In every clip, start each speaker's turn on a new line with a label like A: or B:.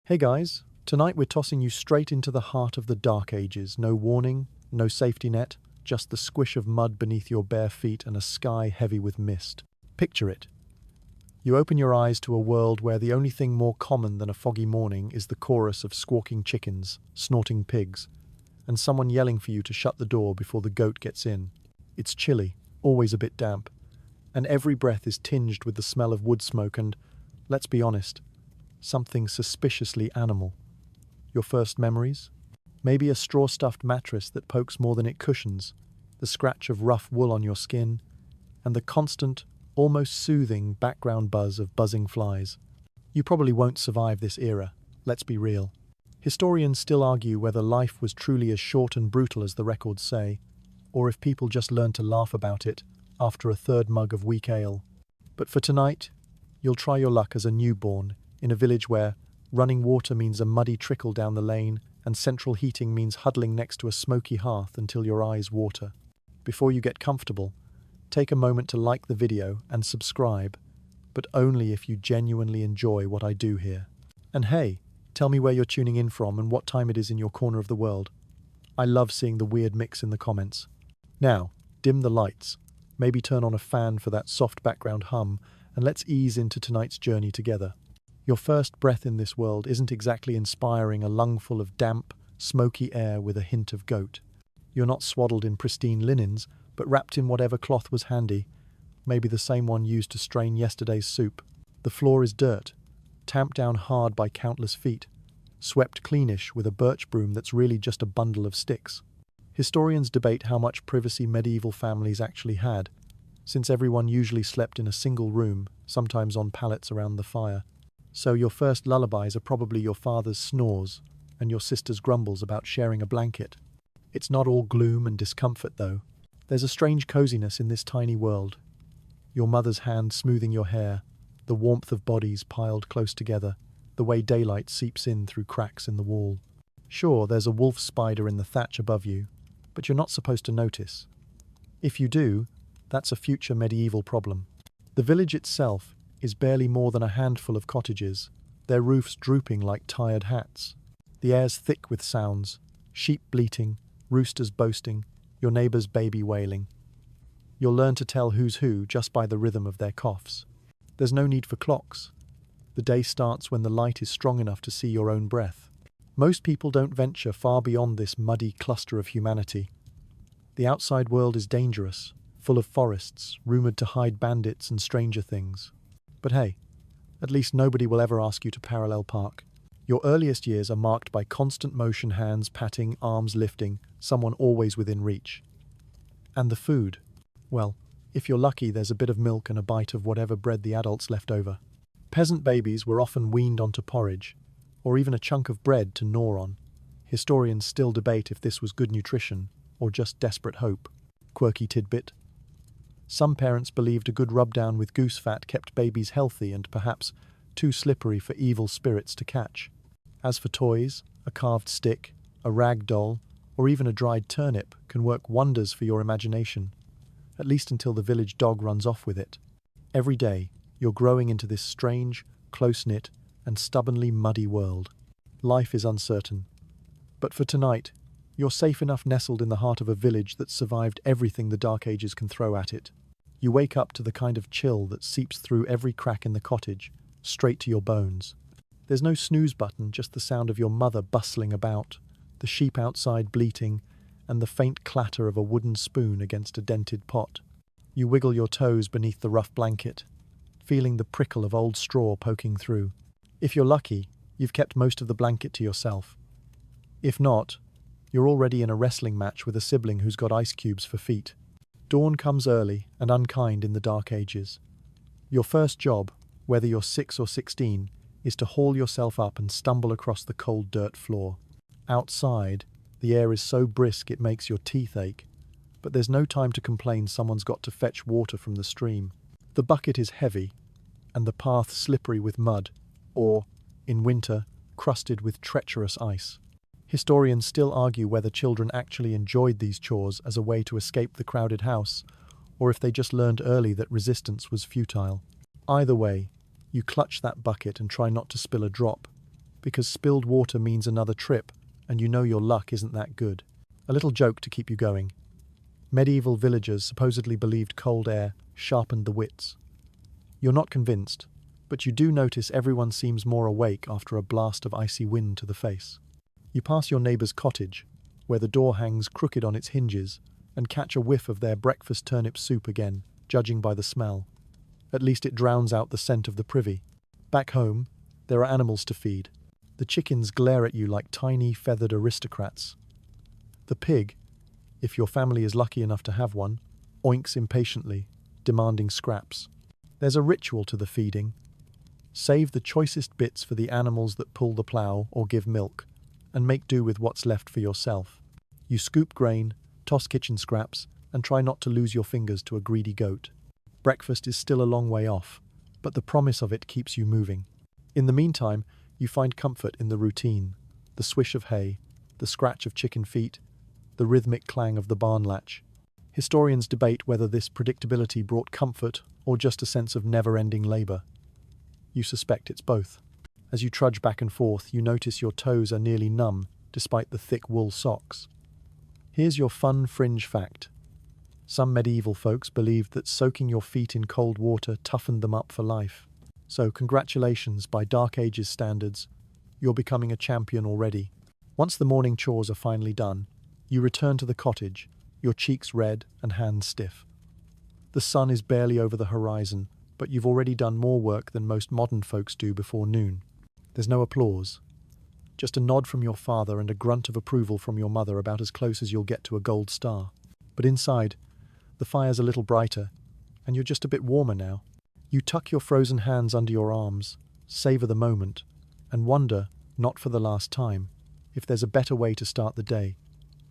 A: Hey guys, tonight we're tossing you straight into the heart of the Dark Ages. No warning, no safety net, just the squish of mud beneath your bare feet and a sky heavy with mist. Picture it. You open your eyes to a world where the only thing more common than a foggy morning is the chorus of squawking chickens, snorting pigs, and someone yelling for you to shut the door before the goat gets in. It's chilly, always a bit damp, and every breath is tinged with the smell of wood smoke and, let's be honest, something suspiciously animal. Your first memories? Maybe a straw-stuffed mattress that pokes more than it cushions, the scratch of rough wool on your skin, and the constant, almost soothing background buzz of buzzing flies. You probably won't survive this era, let's be real. Historians still argue whether life was truly as short and brutal as the records say, or if people just learned to laugh about it after a third mug of weak ale. But for tonight, you'll try your luck as a newborn in a village where running water means a muddy trickle down the lane and central heating means huddling next to a smoky hearth until your eyes water. Before you get comfortable, take a moment to like the video and subscribe, but only if you genuinely enjoy what I do here. And hey, tell me where you're tuning in from and what time it is in your corner of the world. I love seeing the weird mix in the comments. Now, dim the lights, maybe turn on a fan for that soft background hum, and let's ease into tonight's journey together. Your first breath in this world isn't exactly inspiring a lungful of damp, smoky air with a hint of goat. You're not swaddled in pristine linens, but wrapped in whatever cloth was handy, maybe the same one used to strain yesterday's soup. The floor is dirt, tamped down hard by countless feet, swept cleanish with a birch broom that's really just a bundle of sticks. Historians debate how much privacy medieval families actually had, since everyone usually slept in a single room, sometimes on pallets around the fire. So your first lullabies are probably your father's snores and your sister's grumbles about sharing a blanket. It's not all gloom and discomfort, though. There's a strange coziness in this tiny world. Your mother's hand smoothing your hair, the warmth of bodies piled close together, the way daylight seeps in through cracks in the wall. Sure, there's a wolf spider in the thatch above you, but you're not supposed to notice. If you do, that's a future medieval problem. The village itself is barely more than a handful of cottages, their roofs drooping like tired hats. The air's thick with sounds, sheep bleating, roosters boasting, your neighbour's baby wailing. You'll learn to tell who's who just by the rhythm of their coughs. There's no need for clocks. The day starts when the light is strong enough to see your own breath. Most people don't venture far beyond this muddy cluster of humanity. The outside world is dangerous, full of forests, rumoured to hide bandits and stranger things. But hey, at least nobody will ever ask you to parallel park. Your earliest years are marked by constant motion, hands patting, arms lifting, someone always within reach. And the food. Well, if you're lucky, there's a bit of milk and a bite of whatever bread the adults left over. Peasant babies were often weaned onto porridge, or even a chunk of bread to gnaw on. Historians still debate if this was good nutrition or just desperate hope. Quirky tidbit. Some parents believed a good rub-down with goose fat kept babies healthy and perhaps too slippery for evil spirits to catch. As for toys, a carved stick, a rag doll, or even a dried turnip can work wonders for your imagination, at least until the village dog runs off with it. Every day, you're growing into this strange, close-knit, and stubbornly muddy world. Life is uncertain. But for tonight, you're safe enough nestled in the heart of a village that survived everything the Dark Ages can throw at it. You wake up to the kind of chill that seeps through every crack in the cottage, straight to your bones. There's no snooze button, just the sound of your mother bustling about, the sheep outside bleating, and the faint clatter of a wooden spoon against a dented pot. You wiggle your toes beneath the rough blanket, feeling the prickle of old straw poking through. If you're lucky, you've kept most of the blanket to yourself. If not, you're already in a wrestling match with a sibling who's got ice cubes for feet. Dawn comes early and unkind in the Dark Ages. Your first job, whether you're 6 or 16, is to haul yourself up and stumble across the cold dirt floor. Outside, the air is so brisk it makes your teeth ache, but there's no time to complain someone's got to fetch water from the stream. The bucket is heavy, and the path slippery with mud, or, in winter, crusted with treacherous ice. Historians still argue whether children actually enjoyed these chores as a way to escape the crowded house, or if they just learned early that resistance was futile. Either way, you clutch that bucket and try not to spill a drop, because spilled water means another trip, and you know your luck isn't that good. A little joke to keep you going. Medieval villagers supposedly believed cold air sharpened the wits. You're not convinced, but you do notice everyone seems more awake after a blast of icy wind to the face. You pass your neighbour's cottage, where the door hangs crooked on its hinges, and catch a whiff of their breakfast turnip soup again, judging by the smell. At least it drowns out the scent of the privy. Back home, there are animals to feed. The chickens glare at you like tiny, feathered aristocrats. The pig, if your family is lucky enough to have one, oinks impatiently, demanding scraps. There's a ritual to the feeding. Save the choicest bits for the animals that pull the plough or give milk, and make do with what's left for yourself. You scoop grain, toss kitchen scraps, and try not to lose your fingers to a greedy goat. Breakfast is still a long way off, but the promise of it keeps you moving. In the meantime, you find comfort in the routine, the swish of hay, the scratch of chicken feet, the rhythmic clang of the barn latch. Historians debate whether this predictability brought comfort or just a sense of never-ending labour. You suspect it's both. As you trudge back and forth, you notice your toes are nearly numb, despite the thick wool socks. Here's your fun fringe fact. Some medieval folks believed that soaking your feet in cold water toughened them up for life. So congratulations, by Dark Ages standards, you're becoming a champion already. Once the morning chores are finally done, you return to the cottage, your cheeks red and hands stiff. The sun is barely over the horizon, but you've already done more work than most modern folks do before noon. There's no applause. Just a nod from your father and a grunt of approval from your mother, about as close as you'll get to a gold star. But inside, the fire's a little brighter, and you're just a bit warmer now. You tuck your frozen hands under your arms, savor the moment, and wonder, not for the last time, if there's a better way to start the day,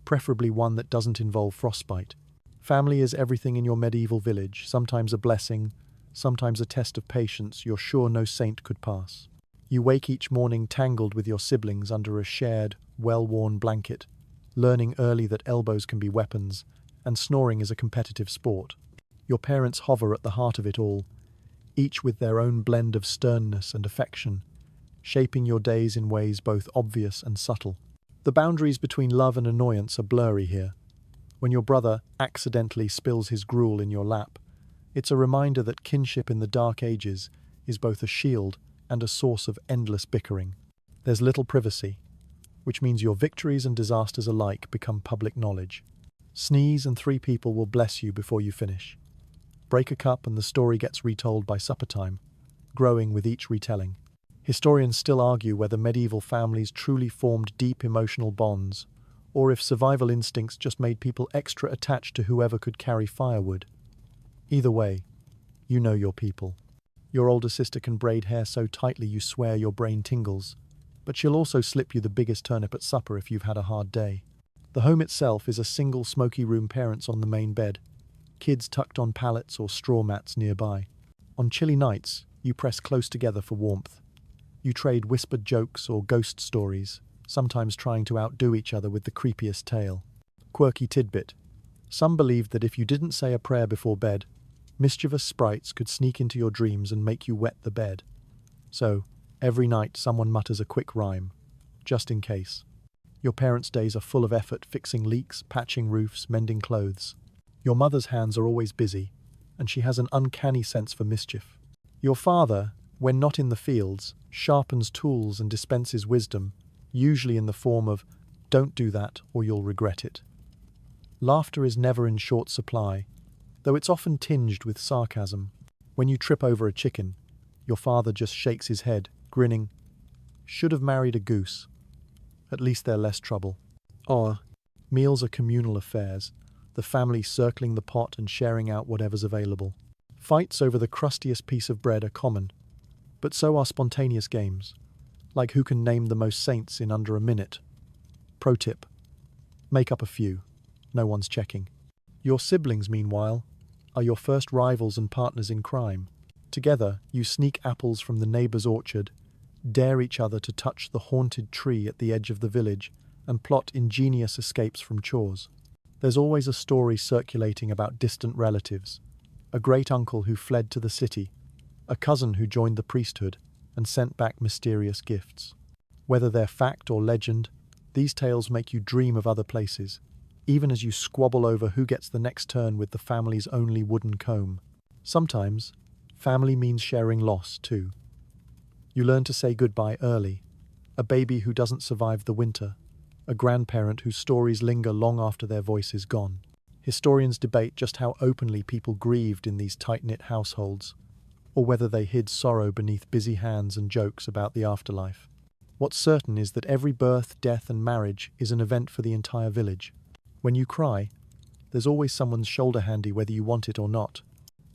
A: preferably one that doesn't involve frostbite. Family is everything in your medieval village, sometimes a blessing, sometimes a test of patience you're sure no saint could pass. You wake each morning tangled with your siblings under a shared, well-worn blanket, learning early that elbows can be weapons, and snoring is a competitive sport. Your parents hover at the heart of it all, each with their own blend of sternness and affection, shaping your days in ways both obvious and subtle. The boundaries between love and annoyance are blurry here. When your brother accidentally spills his gruel in your lap, it's a reminder that kinship in the Dark Ages is both a shield and a source of endless bickering. There's little privacy, which means your victories and disasters alike become public knowledge. Sneeze and 3 people will bless you before you finish. Break a cup and the story gets retold by supper time, growing with each retelling. Historians still argue whether medieval families truly formed deep emotional bonds, or if survival instincts just made people extra attached to whoever could carry firewood. Either way, you know your people. Your older sister can braid hair so tightly you swear your brain tingles, but she'll also slip you the biggest turnip at supper if you've had a hard day. The home itself is a single smoky room, parents on the main bed, kids tucked on pallets or straw mats nearby. On chilly nights, you press close together for warmth. You trade whispered jokes or ghost stories, sometimes trying to outdo each other with the creepiest tale. Quirky tidbit. Some believed that if you didn't say a prayer before bed, mischievous sprites could sneak into your dreams and make you wet the bed. So, every night someone mutters a quick rhyme, just in case. Your parents' days are full of effort fixing leaks, patching roofs, mending clothes. Your mother's hands are always busy, and she has an uncanny sense for mischief. Your father, when not in the fields, sharpens tools and dispenses wisdom, usually in the form of, "Don't do that or you'll regret it." Laughter is never in short supply, though it's often tinged with sarcasm. When you trip over a chicken, your father just shakes his head, grinning, "Should have married a goose. At least they're less trouble." Or, meals are communal affairs, the family circling the pot and sharing out whatever's available. Fights over the crustiest piece of bread are common, but so are spontaneous games, like who can name the most saints in under a minute. Pro tip: make up a few. No one's checking. Your siblings, meanwhile, are your first rivals and partners in crime. Together, you sneak apples from the neighbour's orchard, dare each other to touch the haunted tree at the edge of the village, and plot ingenious escapes from chores. There's always a story circulating about distant relatives, a great-uncle who fled to the city, a cousin who joined the priesthood and sent back mysterious gifts. Whether they're fact or legend, these tales make you dream of other places, even as you squabble over who gets the next turn with the family's only wooden comb. Sometimes, family means sharing loss, too. You learn to say goodbye early, a baby who doesn't survive the winter, a grandparent whose stories linger long after their voice is gone. Historians debate just how openly people grieved in these tight-knit households, or whether they hid sorrow beneath busy hands and jokes about the afterlife. What's certain is that every birth, death, and marriage is an event for the entire village. When you cry, there's always someone's shoulder handy whether you want it or not.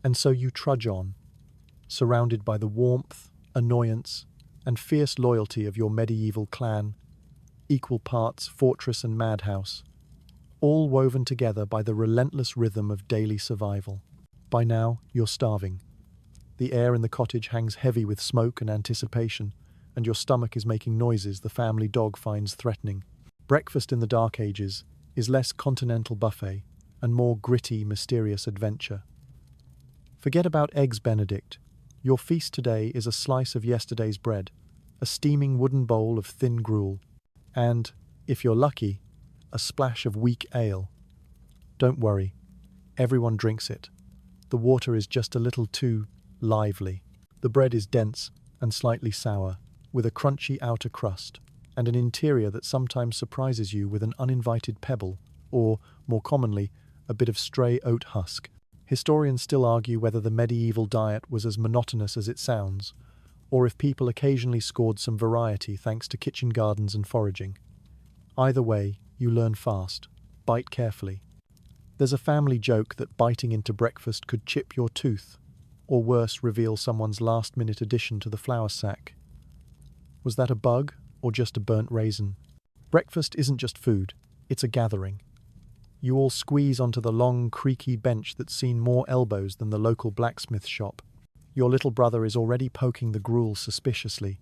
A: And so you trudge on, surrounded by the warmth, annoyance, and fierce loyalty of your medieval clan, equal parts fortress and madhouse, all woven together by the relentless rhythm of daily survival. By now, you're starving. The air in the cottage hangs heavy with smoke and anticipation, and your stomach is making noises the family dog finds threatening. Breakfast in the Dark Ages is less continental buffet and more gritty, mysterious adventure. Forget about Eggs Benedict. Your feast today is a slice of yesterday's bread, a steaming wooden bowl of thin gruel, and, if you're lucky, a splash of weak ale. Don't worry, everyone drinks it. The water is just a little too lively. The bread is dense and slightly sour, with a crunchy outer crust, and an interior that sometimes surprises you with an uninvited pebble, or, more commonly, a bit of stray oat husk. Historians still argue whether the medieval diet was as monotonous as it sounds, or if people occasionally scored some variety thanks to kitchen gardens and foraging. Either way, you learn fast. Bite carefully. There's a family joke that biting into breakfast could chip your tooth, or worse, reveal someone's last-minute addition to the flour sack. Was that a bug, or just a burnt raisin? Breakfast isn't just food, it's a gathering. You all squeeze onto the long, creaky bench that's seen more elbows than the local blacksmith shop. Your little brother is already poking the gruel suspiciously,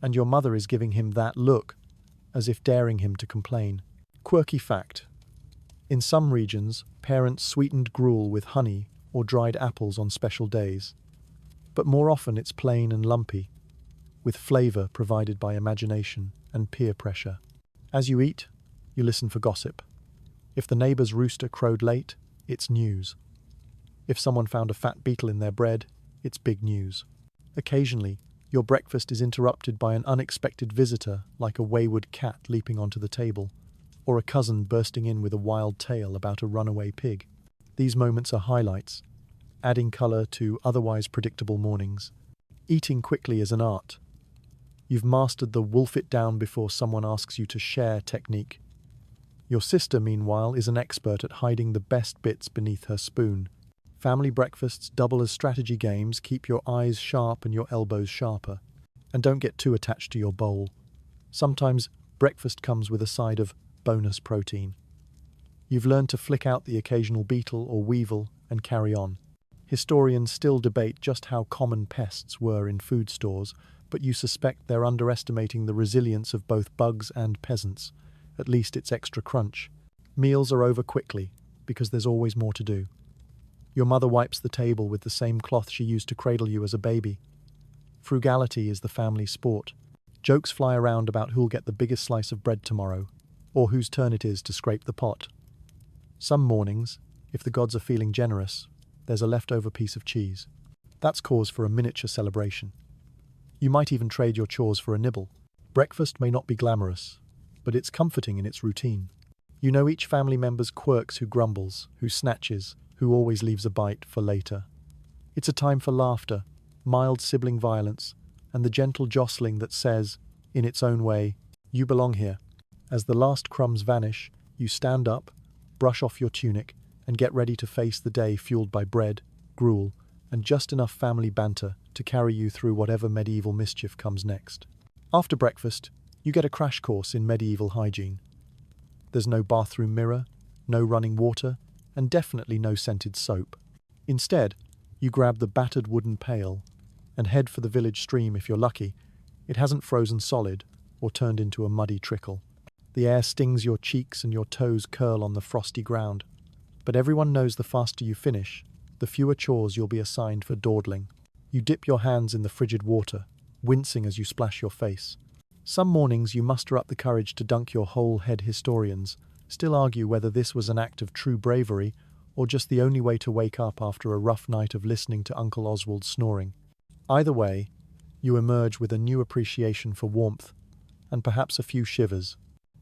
A: and your mother is giving him that look, as if daring him to complain. Quirky fact. In some regions, parents sweetened gruel with honey or dried apples on special days. But more often it's plain and lumpy, with flavour provided by imagination and peer pressure. As you eat, you listen for gossip. If the neighbour's rooster crowed late, it's news. If someone found a fat beetle in their bread, it's big news. Occasionally, your breakfast is interrupted by an unexpected visitor, like a wayward cat leaping onto the table, or a cousin bursting in with a wild tale about a runaway pig. These moments are highlights, adding colour to otherwise predictable mornings. Eating quickly is an art. You've mastered the wolf it down before someone asks you to share technique. Your sister, meanwhile, is an expert at hiding the best bits beneath her spoon. Family breakfasts double as strategy games, keep your eyes sharp and your elbows sharper. And don't get too attached to your bowl. Sometimes breakfast comes with a side of bonus protein. You've learned to flick out the occasional beetle or weevil and carry on. Historians still debate just how common pests were in food stores, but you suspect they're underestimating the resilience of both bugs and peasants. At least it's extra crunch. Meals are over quickly, because there's always more to do. Your mother wipes the table with the same cloth she used to cradle you as a baby. Frugality is the family sport. Jokes fly around about who'll get the biggest slice of bread tomorrow, or whose turn it is to scrape the pot. Some mornings, if the gods are feeling generous, there's a leftover piece of cheese. That's cause for a miniature celebration. You might even trade your chores for a nibble. Breakfast may not be glamorous, but it's comforting in its routine. You know each family member's quirks, who grumbles, who snatches, who always leaves a bite for later. It's a time for laughter, mild sibling violence, and the gentle jostling that says, in its own way, you belong here. As the last crumbs vanish, you stand up, brush off your tunic, and get ready to face the day fueled by bread, gruel, and just enough family banter to carry you through whatever medieval mischief comes next. After breakfast, you get a crash course in medieval hygiene. There's no bathroom mirror, no running water, and definitely no scented soap. Instead, you grab the battered wooden pail and head for the village stream if you're lucky. It hasn't frozen solid or turned into a muddy trickle. The air stings your cheeks and your toes curl on the frosty ground. But everyone knows the faster you finish, the fewer chores you'll be assigned for dawdling. You dip your hands in the frigid water, wincing as you splash your face. Some mornings you muster up the courage to dunk your whole head. Historians still argue whether this was an act of true bravery or just the only way to wake up after a rough night of listening to Uncle Oswald snoring. Either way, you emerge with a new appreciation for warmth and perhaps a few shivers.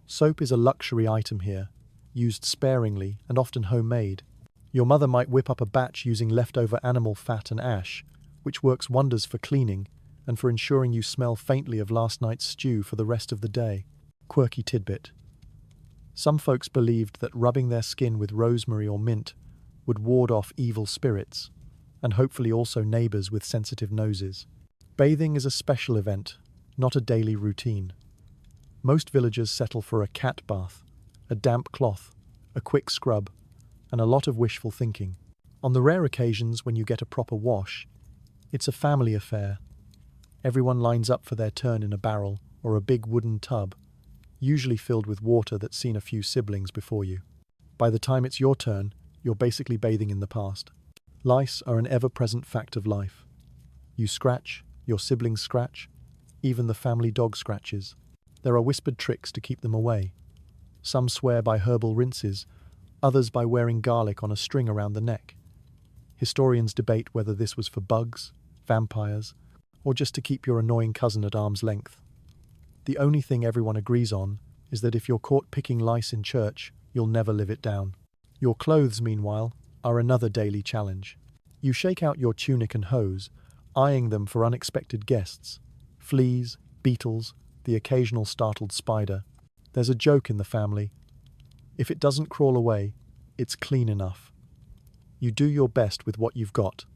A: Soap is a luxury item here, used sparingly and often homemade. Your mother might whip up a batch using leftover animal fat and ash, which works wonders for cleaning and for ensuring you smell faintly of last night's stew for the rest of the day. Quirky tidbit. Some folks believed that rubbing their skin with rosemary or mint would ward off evil spirits, and hopefully also neighbors with sensitive noses. Bathing is a special event, not a daily routine. Most villagers settle for a cat bath, a damp cloth, a quick scrub, and a lot of wishful thinking. On the rare occasions when you get a proper wash, it's a family affair. Everyone lines up for their turn in a barrel or a big wooden tub, usually filled with water that's seen a few siblings before you. By the time it's your turn, you're basically bathing in the past. Lice are an ever-present fact of life. You scratch, your siblings scratch, even the family dog scratches. There are whispered tricks to keep them away. Some swear by herbal rinses, others by wearing garlic on a string around the neck. Historians debate whether this was for bugs, vampires, or just to keep your annoying cousin at arm's length. The only thing everyone agrees on is that if you're caught picking lice in church, you'll never live it down. Your clothes, meanwhile, are another daily challenge. You shake out your tunic and hose, eyeing them for unexpected guests. Fleas, beetles, the occasional startled spider. There's a joke in the family. If it doesn't crawl away, it's clean enough. You do your best with what you've got,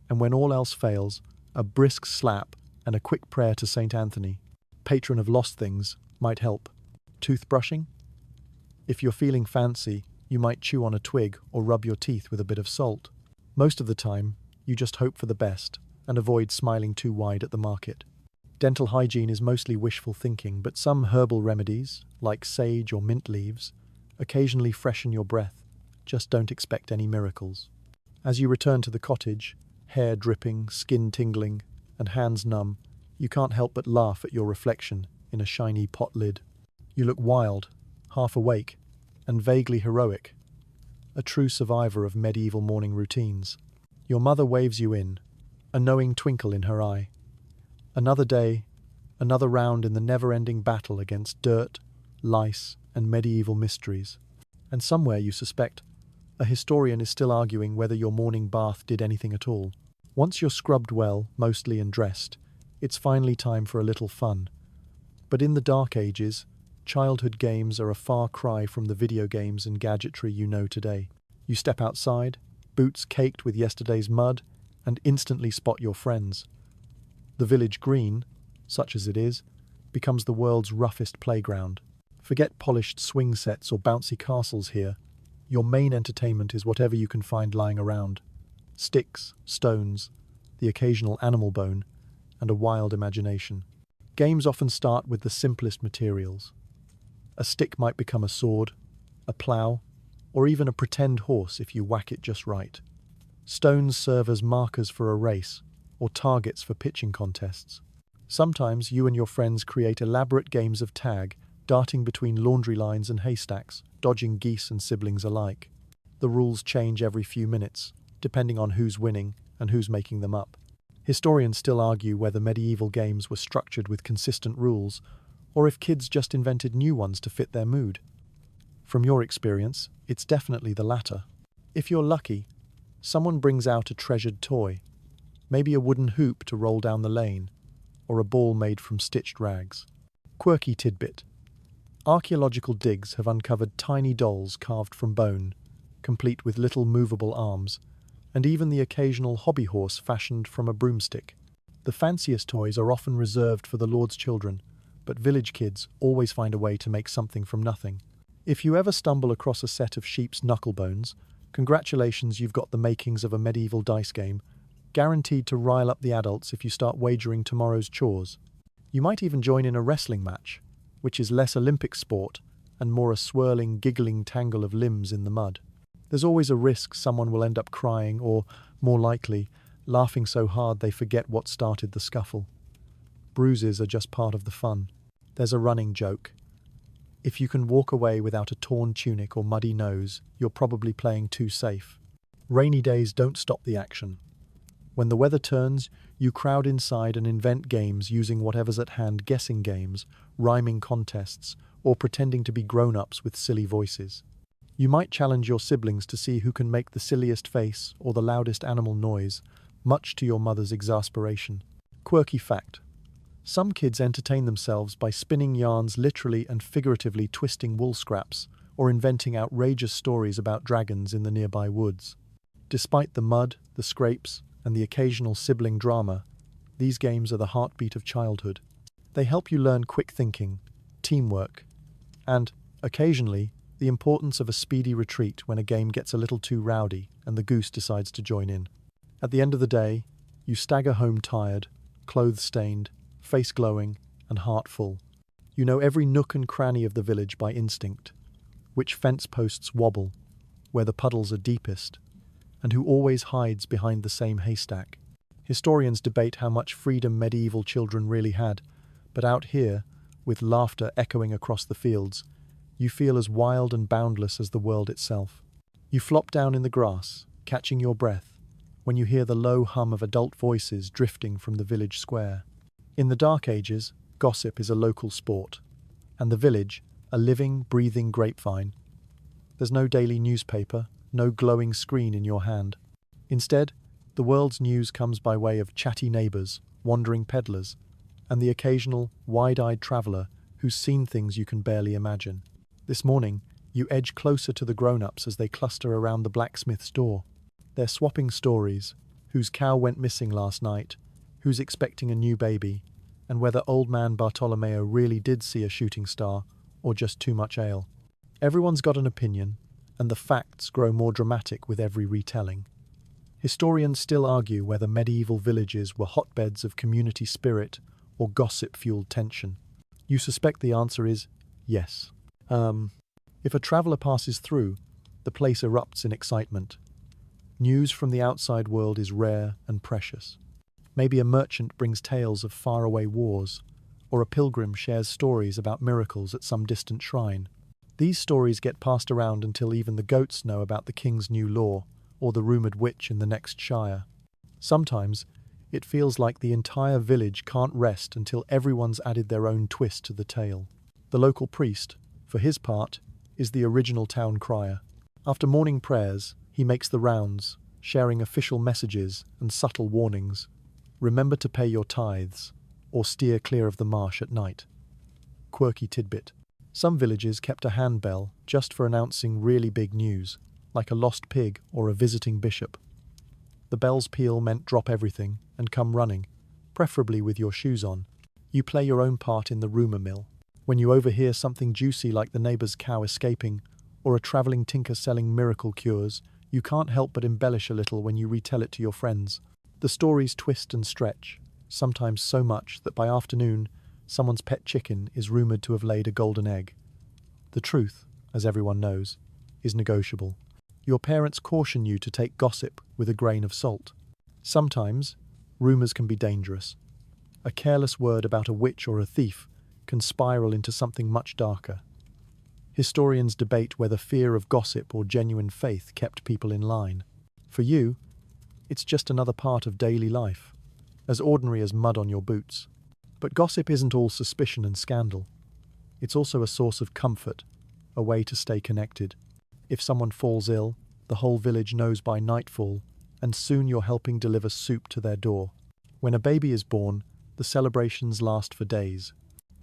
A: and when all else fails, a brisk slap and a quick prayer to Saint Anthony, patron of lost things, might help. Toothbrushing? If you're feeling fancy, you might chew on a twig or rub your teeth with a bit of salt. Most of the time, you just hope for the best and avoid smiling too wide at the market. Dental hygiene is mostly wishful thinking, but some herbal remedies, like sage or mint leaves, occasionally freshen your breath. Just don't expect any miracles. As you return to the cottage, hair dripping, skin tingling, and hands numb, you can't help but laugh at your reflection in a shiny pot lid. You look wild, half awake, and vaguely heroic, a true survivor of medieval morning routines. Your mother waves you in, a knowing twinkle in her eye. Another day, another round in the never-ending battle against dirt, lice, and medieval mysteries. And somewhere, you suspect, a historian is still arguing whether your morning bath did anything at all. Once you're scrubbed well, mostly, and dressed, it's finally time for a little fun. But in the Dark Ages, childhood games are a far cry from the video games and gadgetry you know today. You step outside, boots caked with yesterday's mud, and instantly spot your friends. The village green, such as it is, becomes the world's roughest playground. Forget polished swing sets or bouncy castles here. Your main entertainment is whatever you can find lying around. Sticks, stones, the occasional animal bone, and a wild imagination. Games often start with the simplest materials. A stick might become a sword, a plough, or even a pretend horse if you whack it just right. Stones serve as markers for a race, or targets for pitching contests. Sometimes you and your friends create elaborate games of tag, darting between laundry lines and haystacks, dodging geese and siblings alike. The rules change every few minutes, depending on who's winning and who's making them up. Historians still argue whether medieval games were structured with consistent rules, or if kids just invented new ones to fit their mood. From your experience, it's definitely the latter. If you're lucky, someone brings out a treasured toy, maybe a wooden hoop to roll down the lane, or a ball made from stitched rags. Quirky tidbit. Archaeological digs have uncovered tiny dolls carved from bone, complete with little movable arms, and even the occasional hobby horse fashioned from a broomstick. The fanciest toys are often reserved for the Lord's children, but village kids always find a way to make something from nothing. If you ever stumble across a set of sheep's knuckle bones, congratulations, you've got the makings of a medieval dice game, guaranteed to rile up the adults if you start wagering tomorrow's chores. You might even join in a wrestling match, which is less Olympic sport and more a swirling, giggling tangle of limbs in the mud. There's always a risk someone will end up crying or, more likely, laughing so hard they forget what started the scuffle. Bruises are just part of the fun. There's a running joke. If you can walk away without a torn tunic or muddy nose, you're probably playing too safe. Rainy days don't stop the action. When the weather turns, you crowd inside and invent games using whatever's at hand, guessing games, rhyming contests, or pretending to be grown-ups with silly voices. You might challenge your siblings to see who can make the silliest face or the loudest animal noise, much to your mother's exasperation. Quirky fact. Some kids entertain themselves by spinning yarns, literally and figuratively twisting wool scraps, or inventing outrageous stories about dragons in the nearby woods. Despite the mud, the scrapes, and the occasional sibling drama, these games are the heartbeat of childhood. They help you learn quick thinking, teamwork, and, occasionally, the importance of a speedy retreat when a game gets a little too rowdy and the goose decides to join in. At the end of the day, you stagger home tired, clothes stained, face glowing, and heart full. You know every nook and cranny of the village by instinct, which fence posts wobble, where the puddles are deepest, and who always hides behind the same haystack. Historians debate how much freedom medieval children really had, but out here, with laughter echoing across the fields, you feel as wild and boundless as the world itself. You flop down in the grass, catching your breath, when you hear the low hum of adult voices drifting from the village square. In the Dark Ages, gossip is a local sport, and the village, a living, breathing grapevine. There's no daily newspaper, no glowing screen in your hand. Instead, the world's news comes by way of chatty neighbours, wandering peddlers, and the occasional, wide-eyed traveller who's seen things you can barely imagine. This morning, you edge closer to the grown-ups as they cluster around the blacksmith's door. They're swapping stories, whose cow went missing last night, who's expecting a new baby, and whether old man Bartolomeo really did see a shooting star or just too much ale. Everyone's got an opinion, and the facts grow more dramatic with every retelling. Historians still argue whether medieval villages were hotbeds of community spirit or gossip-fueled tension. You suspect the answer is yes. If a traveller passes through, the place erupts in excitement. News from the outside world is rare and precious. Maybe a merchant brings tales of faraway wars, or a pilgrim shares stories about miracles at some distant shrine. These stories get passed around until even the goats know about the king's new law, or the rumoured witch in the next shire. Sometimes, it feels like the entire village can't rest until everyone's added their own twist to the tale. The local priest, for his part, is the original town crier. After morning prayers, he makes the rounds, sharing official messages and subtle warnings. Remember to pay your tithes, or steer clear of the marsh at night. Quirky tidbit. Some villages kept a handbell just for announcing really big news, like a lost pig or a visiting bishop. The bell's peal meant drop everything and come running, preferably with your shoes on. You play your own part in the rumour mill. When you overhear something juicy like the neighbour's cow escaping, or a travelling tinker selling miracle cures, you can't help but embellish a little when you retell it to your friends. The stories twist and stretch, sometimes so much that by afternoon, someone's pet chicken is rumoured to have laid a golden egg. The truth, as everyone knows, is negotiable. Your parents caution you to take gossip with a grain of salt. Sometimes, rumours can be dangerous. A careless word about a witch or a thief can spiral into something much darker. Historians debate whether fear of gossip or genuine faith kept people in line. For you, it's just another part of daily life, as ordinary as mud on your boots. But gossip isn't all suspicion and scandal. It's also a source of comfort, a way to stay connected. If someone falls ill, the whole village knows by nightfall, and soon you're helping deliver soup to their door. When a baby is born, the celebrations last for days.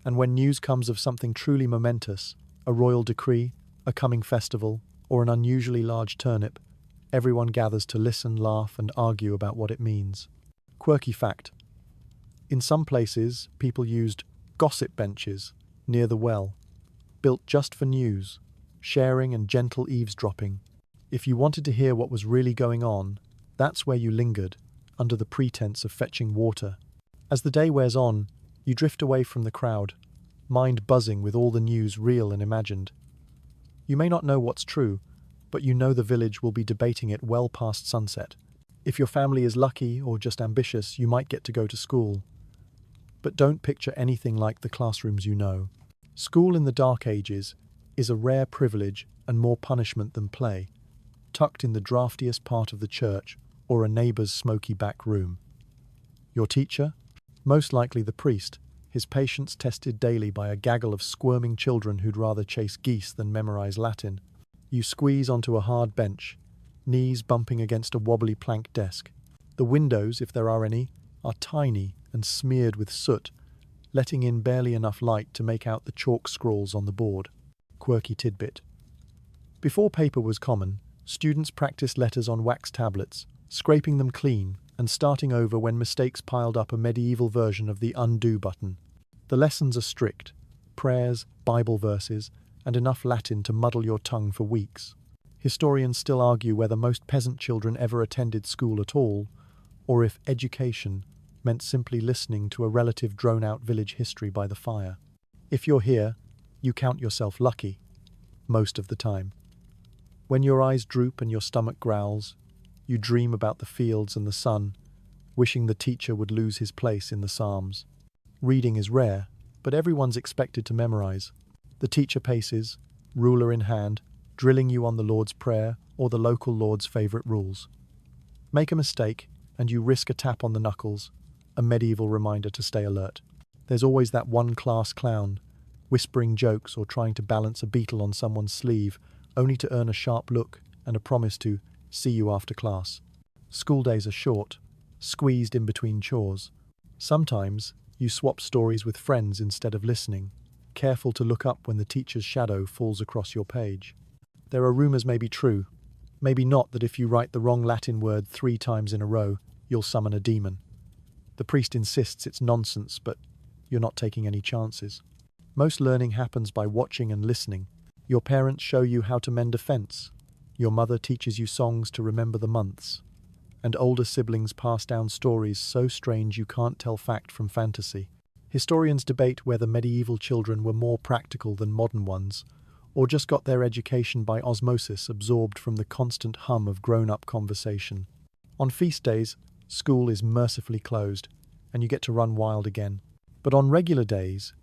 A: And when news comes of something truly momentous, a royal decree, a coming festival, or an unusually large turnip, everyone gathers to listen, laugh, and argue about what it means. Quirky fact. In some places, people used gossip benches near the well, built just for news, sharing and gentle eavesdropping. If you wanted to hear what was really going on, that's where you lingered, under the pretense of fetching water. As the day wears on, you drift away from the crowd, mind buzzing with all the news real and imagined. You may not know what's true, but you know the village will be debating it well past sunset. If your family is lucky or just ambitious, you might get to go to school. But don't picture anything like the classrooms you know. School in the Dark Ages is a rare privilege and more punishment than play, tucked in the draftiest part of the church or a neighbour's smoky back room. Your teacher? Most likely the priest, his patience tested daily by a gaggle of squirming children who'd rather chase geese than memorize Latin. You squeeze onto a hard bench, knees bumping against a wobbly plank desk. The windows, if there are any, are tiny and smeared with soot, letting in barely enough light to make out the chalk scrawls on the board. Quirky tidbit. Before paper was common, students practiced letters on wax tablets, scraping them clean and starting over when mistakes piled up. A medieval version of the undo button. The lessons are strict: prayers, Bible verses, and enough Latin to muddle your tongue for weeks. Historians still argue whether most peasant children ever attended school at all, or if education meant simply listening to a relative drawn-out village history by the fire. If you're here, you count yourself lucky, most of the time. When your eyes droop and your stomach growls, you dream about the fields and the sun, wishing the teacher would lose his place in the Psalms. Reading is rare, but everyone's expected to memorize. The teacher paces, ruler in hand, drilling you on the Lord's Prayer or the local Lord's favorite rules. Make a mistake, and you risk a tap on the knuckles, a medieval reminder to stay alert. There's always that one class clown, whispering jokes or trying to balance a beetle on someone's sleeve, only to earn a sharp look and a promise to see you after class. School days are short, squeezed in between chores. Sometimes you swap stories with friends instead of listening, careful to look up when the teacher's shadow falls across your page. There are rumors, maybe true, maybe not, that if you write the wrong Latin word 3 times in a row, you'll summon a demon. The priest insists it's nonsense, but you're not taking any chances. Most learning happens by watching and listening. Your parents show you how to mend a fence. Your mother teaches you songs to remember the months. And older siblings pass down stories so strange you can't tell fact from fantasy. Historians debate whether medieval children were more practical than modern ones, or just got their education by osmosis, absorbed from the constant hum of grown-up conversation. On feast days, school is mercifully closed, and you get to run wild again. But on regular days,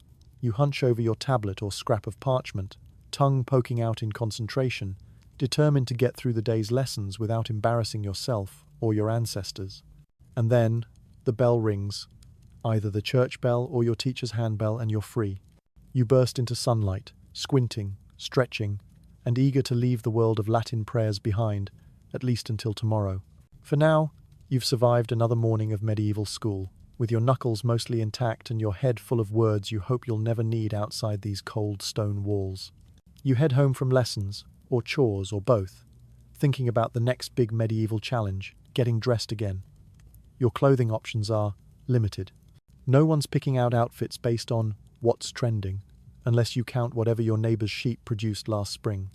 A: you hunch over your tablet or scrap of parchment, tongue poking out in concentration, determined to get through the day's lessons without embarrassing yourself or your ancestors. And then, the bell rings, either the church bell or your teacher's handbell, and you're free. You burst into sunlight, squinting, stretching, and eager to leave the world of Latin prayers behind, at least until tomorrow. For now, you've survived another morning of medieval school, with your knuckles mostly intact and your head full of words you hope you'll never need outside these cold stone walls. You head home from lessons, or chores, or both, thinking about the next big medieval challenge, getting dressed again. Your clothing options are limited. No one's picking out outfits based on what's trending, unless you count whatever your neighbor's sheep produced last spring.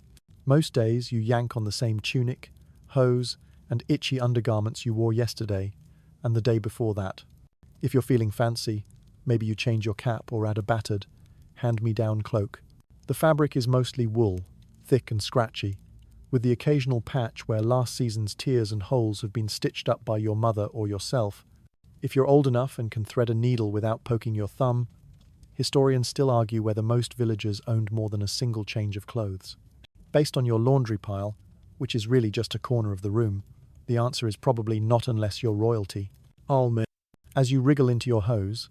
A: Most days you yank on the same tunic, hose, and itchy undergarments you wore yesterday and the day before that. If you're feeling fancy, maybe you change your cap or add a battered, hand-me-down cloak. The fabric is mostly wool, thick and scratchy, with the occasional patch where last season's tears and holes have been stitched up by your mother or yourself. If you're old enough and can thread a needle without poking your thumb, historians still argue whether most villagers owned more than a single change of clothes. Based on your laundry pile, which is really just a corner of the room, the answer is probably not, unless you're royalty. As you wriggle into your hose,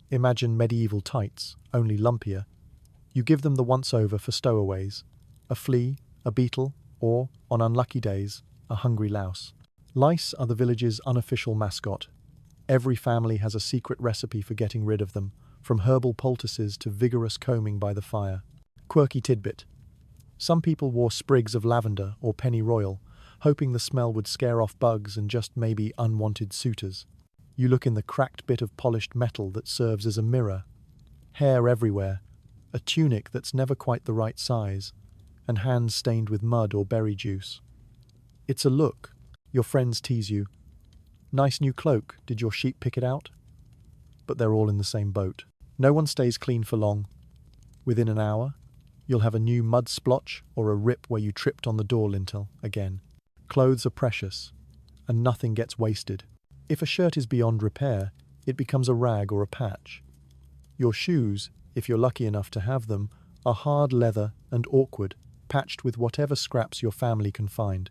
A: imagine medieval tights, only lumpier. You give them the once-over for stowaways, a flea, a beetle, or, on unlucky days, a hungry louse. Lice are the village's unofficial mascot. Every family has a secret recipe for getting rid of them, from herbal poultices to vigorous combing by the fire. Quirky tidbit. Some people wore sprigs of lavender or pennyroyal, hoping the smell would scare off bugs and just maybe unwanted suitors. You look in the cracked bit of polished metal that serves as a mirror. Hair everywhere, a tunic that's never quite the right size, and hands stained with mud or berry juice. It's a look. Your friends tease you. Nice new cloak, did your sheep pick it out? But they're all in the same boat. No one stays clean for long. Within an hour, you'll have a new mud splotch or a rip where you tripped on the door lintel again. Clothes are precious, and nothing gets wasted. If a shirt is beyond repair, it becomes a rag or a patch. Your shoes, if you're lucky enough to have them, are hard leather and awkward, patched with whatever scraps your family can find.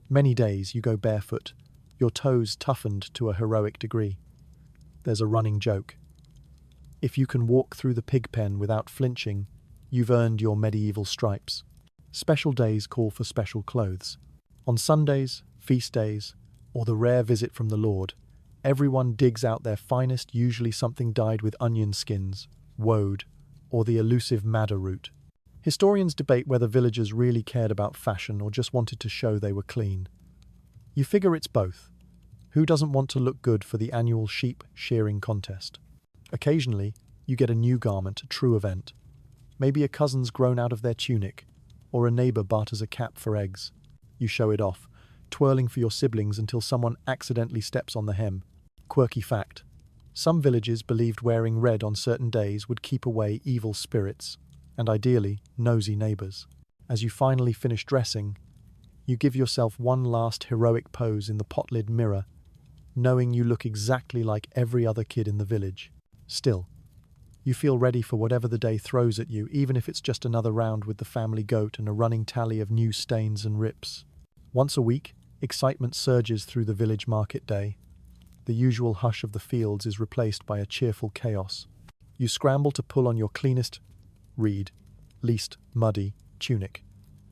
A: Many days you go barefoot, your toes toughened to a heroic degree. There's a running joke. If you can walk through the pig pen without flinching, you've earned your medieval stripes. Special days call for special clothes. On Sundays, feast days, or the rare visit from the Lord, everyone digs out their finest, usually something dyed with onion skins, woad, or the elusive madder root. Historians debate whether villagers really cared about fashion or just wanted to show they were clean. You figure it's both. Who doesn't want to look good for the annual sheep shearing contest? Occasionally, you get a new garment, a true event. Maybe a cousin's grown out of their tunic, or a neighbour barters a cap for eggs. You show it off, twirling for your siblings until someone accidentally steps on the hem. Quirky fact: some villages believed wearing red on certain days would keep away evil spirits, and ideally, nosy neighbours. As you finally finish dressing, you give yourself one last heroic pose in the pot-lid mirror, knowing you look exactly like every other kid in the village. Still, you feel ready for whatever the day throws at you, even if it's just another round with the family goat and a running tally of new stains and rips. Once a week, excitement surges through the village market day. The usual hush of the fields is replaced by a cheerful chaos. You scramble to pull on your cleanest, least muddy, tunic,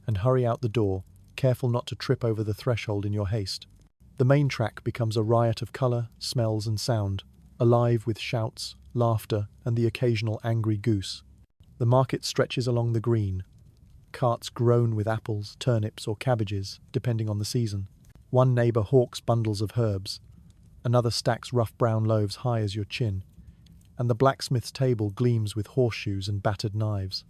A: and hurry out the door, careful not to trip over the threshold in your haste. The main track becomes a riot of colour, smells and sound, alive with shouts, laughter, and the occasional angry goose. The market stretches along the green. Carts groan with apples, turnips, or cabbages, depending on the season. One neighbour hawks bundles of herbs. Another stacks rough brown loaves high as your chin. And the blacksmith's table gleams with horseshoes and battered knives.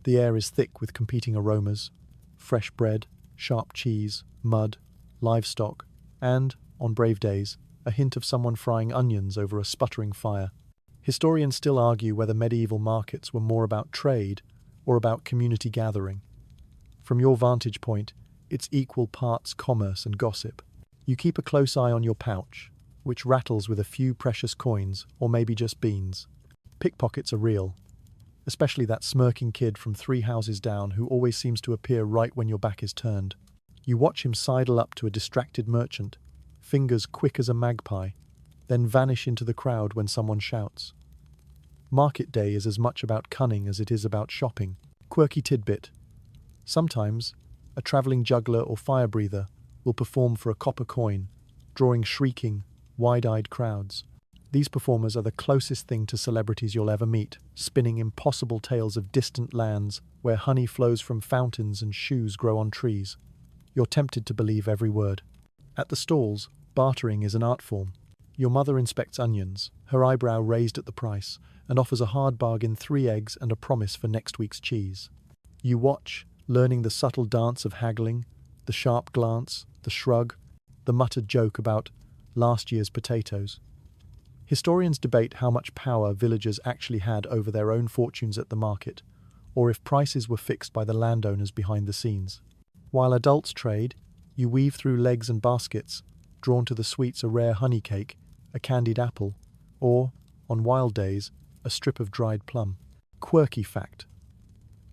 A: The air is thick with competing aromas: fresh bread, sharp cheese, mud, livestock, and, on brave days, a hint of someone frying onions over a sputtering fire. Historians still argue whether medieval markets were more about trade or about community gathering. From your vantage point, it's equal parts commerce and gossip. You keep a close eye on your pouch, which rattles with a few precious coins or maybe just beans. Pickpockets are real, especially that smirking kid from 3 houses down who always seems to appear right when your back is turned. You watch him sidle up to a distracted merchant, fingers quick as a magpie, then vanish into the crowd when someone shouts. Market day is as much about cunning as it is about shopping. Quirky tidbit: sometimes, a travelling juggler or fire breather will perform for a copper coin, drawing shrieking, wide-eyed crowds. These performers are the closest thing to celebrities you'll ever meet, spinning impossible tales of distant lands where honey flows from fountains and shoes grow on trees. You're tempted to believe every word. At the stalls, bartering is an art form. Your mother inspects onions, her eyebrow raised at the price, and offers a hard bargain: 3 eggs and a promise for next week's cheese. You watch, learning the subtle dance of haggling, the sharp glance, the shrug, the muttered joke about last year's potatoes. Historians debate how much power villagers actually had over their own fortunes at the market, or if prices were fixed by the landowners behind the scenes. While adults trade, you weave through legs and baskets, drawn to the sweets: a rare honey cake, a candied apple, or, on wild days, a strip of dried plum. Quirky fact: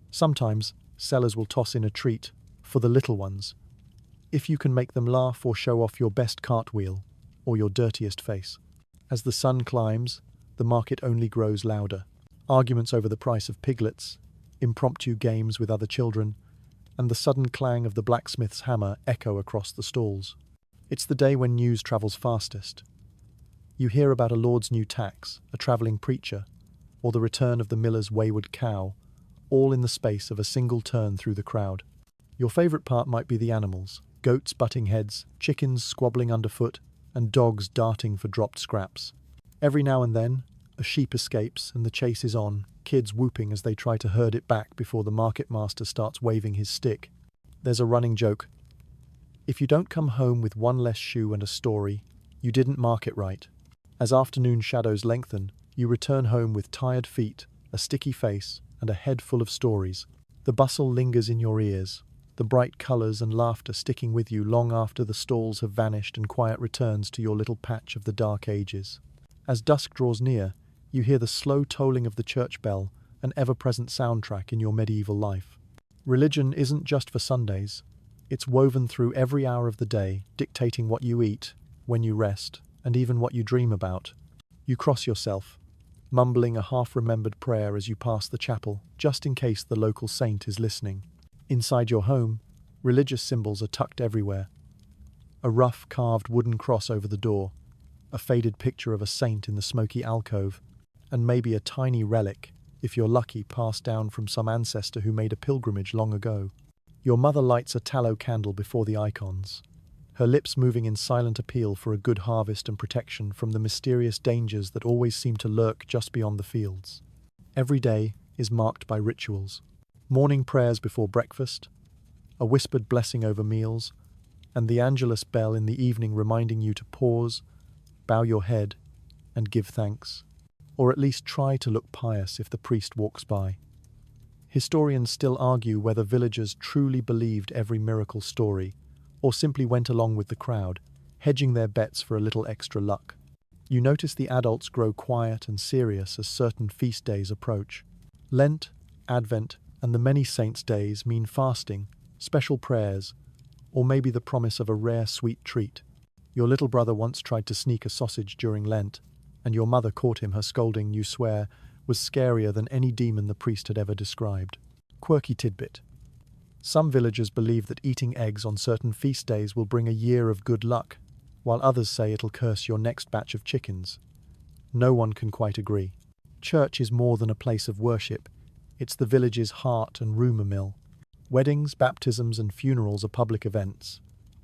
A: sometimes sellers will toss in a treat for the little ones, if you can make them laugh or show off your best cartwheel or your dirtiest face. As the sun climbs, the market only grows louder. Arguments over the price of piglets, impromptu games with other children, and the sudden clang of the blacksmith's hammer echo across the stalls. It's the day when news travels fastest. You hear about a lord's new tax, a travelling preacher, or the return of the miller's wayward cow, all in the space of a single turn through the crowd. Your favourite part might be the animals: goats butting heads, chickens squabbling underfoot, and dogs darting for dropped scraps. Every now and then, a sheep escapes and the chase is on, kids whooping as they try to herd it back before the market master starts waving his stick. There's a running joke: if you don't come home with one less shoe and a story, you didn't mark it right. As afternoon shadows lengthen, you return home with tired feet, a sticky face, and a head full of stories. The bustle lingers in your ears, the bright colours and laughter sticking with you long after the stalls have vanished and quiet returns to your little patch of the dark ages. As dusk draws near, You hear the slow tolling of the church bell, an ever-present soundtrack in your medieval life. Religion isn't just for Sundays. It's woven through every hour of the day, dictating what you eat, when you rest, and even what you dream about. You cross yourself, mumbling a half-remembered prayer as you pass the chapel, just in case the local saint is listening. Inside your home, religious symbols are tucked everywhere. A rough carved wooden cross over the door, a faded picture of a saint in the smoky alcove, and maybe a tiny relic, if you're lucky, passed down from some ancestor who made a pilgrimage long ago. Your mother lights a tallow candle before the icons, her lips moving in silent appeal for a good harvest and protection from the mysterious dangers that always seem to lurk just beyond the fields. Every day is marked by rituals. Morning prayers before breakfast, a whispered blessing over meals, and the Angelus bell in the evening reminding you to pause, bow your head, and give thanks. Or at least try to look pious if the priest walks by. Historians still argue whether villagers truly believed every miracle story, or simply went along with the crowd, hedging their bets for a little extra luck. You notice the adults grow quiet and serious as certain feast days approach. Lent, Advent, and the many saints' days mean fasting, special prayers, or maybe the promise of a rare sweet treat. Your little brother once tried to sneak a sausage during Lent, and your mother caught him. Her scolding, you swear, was scarier than any demon the priest had ever described. Quirky tidbit. Some villagers believe that eating eggs on certain feast days will bring a year of good luck, while others say it'll curse your next batch of chickens. No one can quite agree. Church is more than a place of worship. It's the village's heart and rumour mill. Weddings, baptisms and funerals are public events.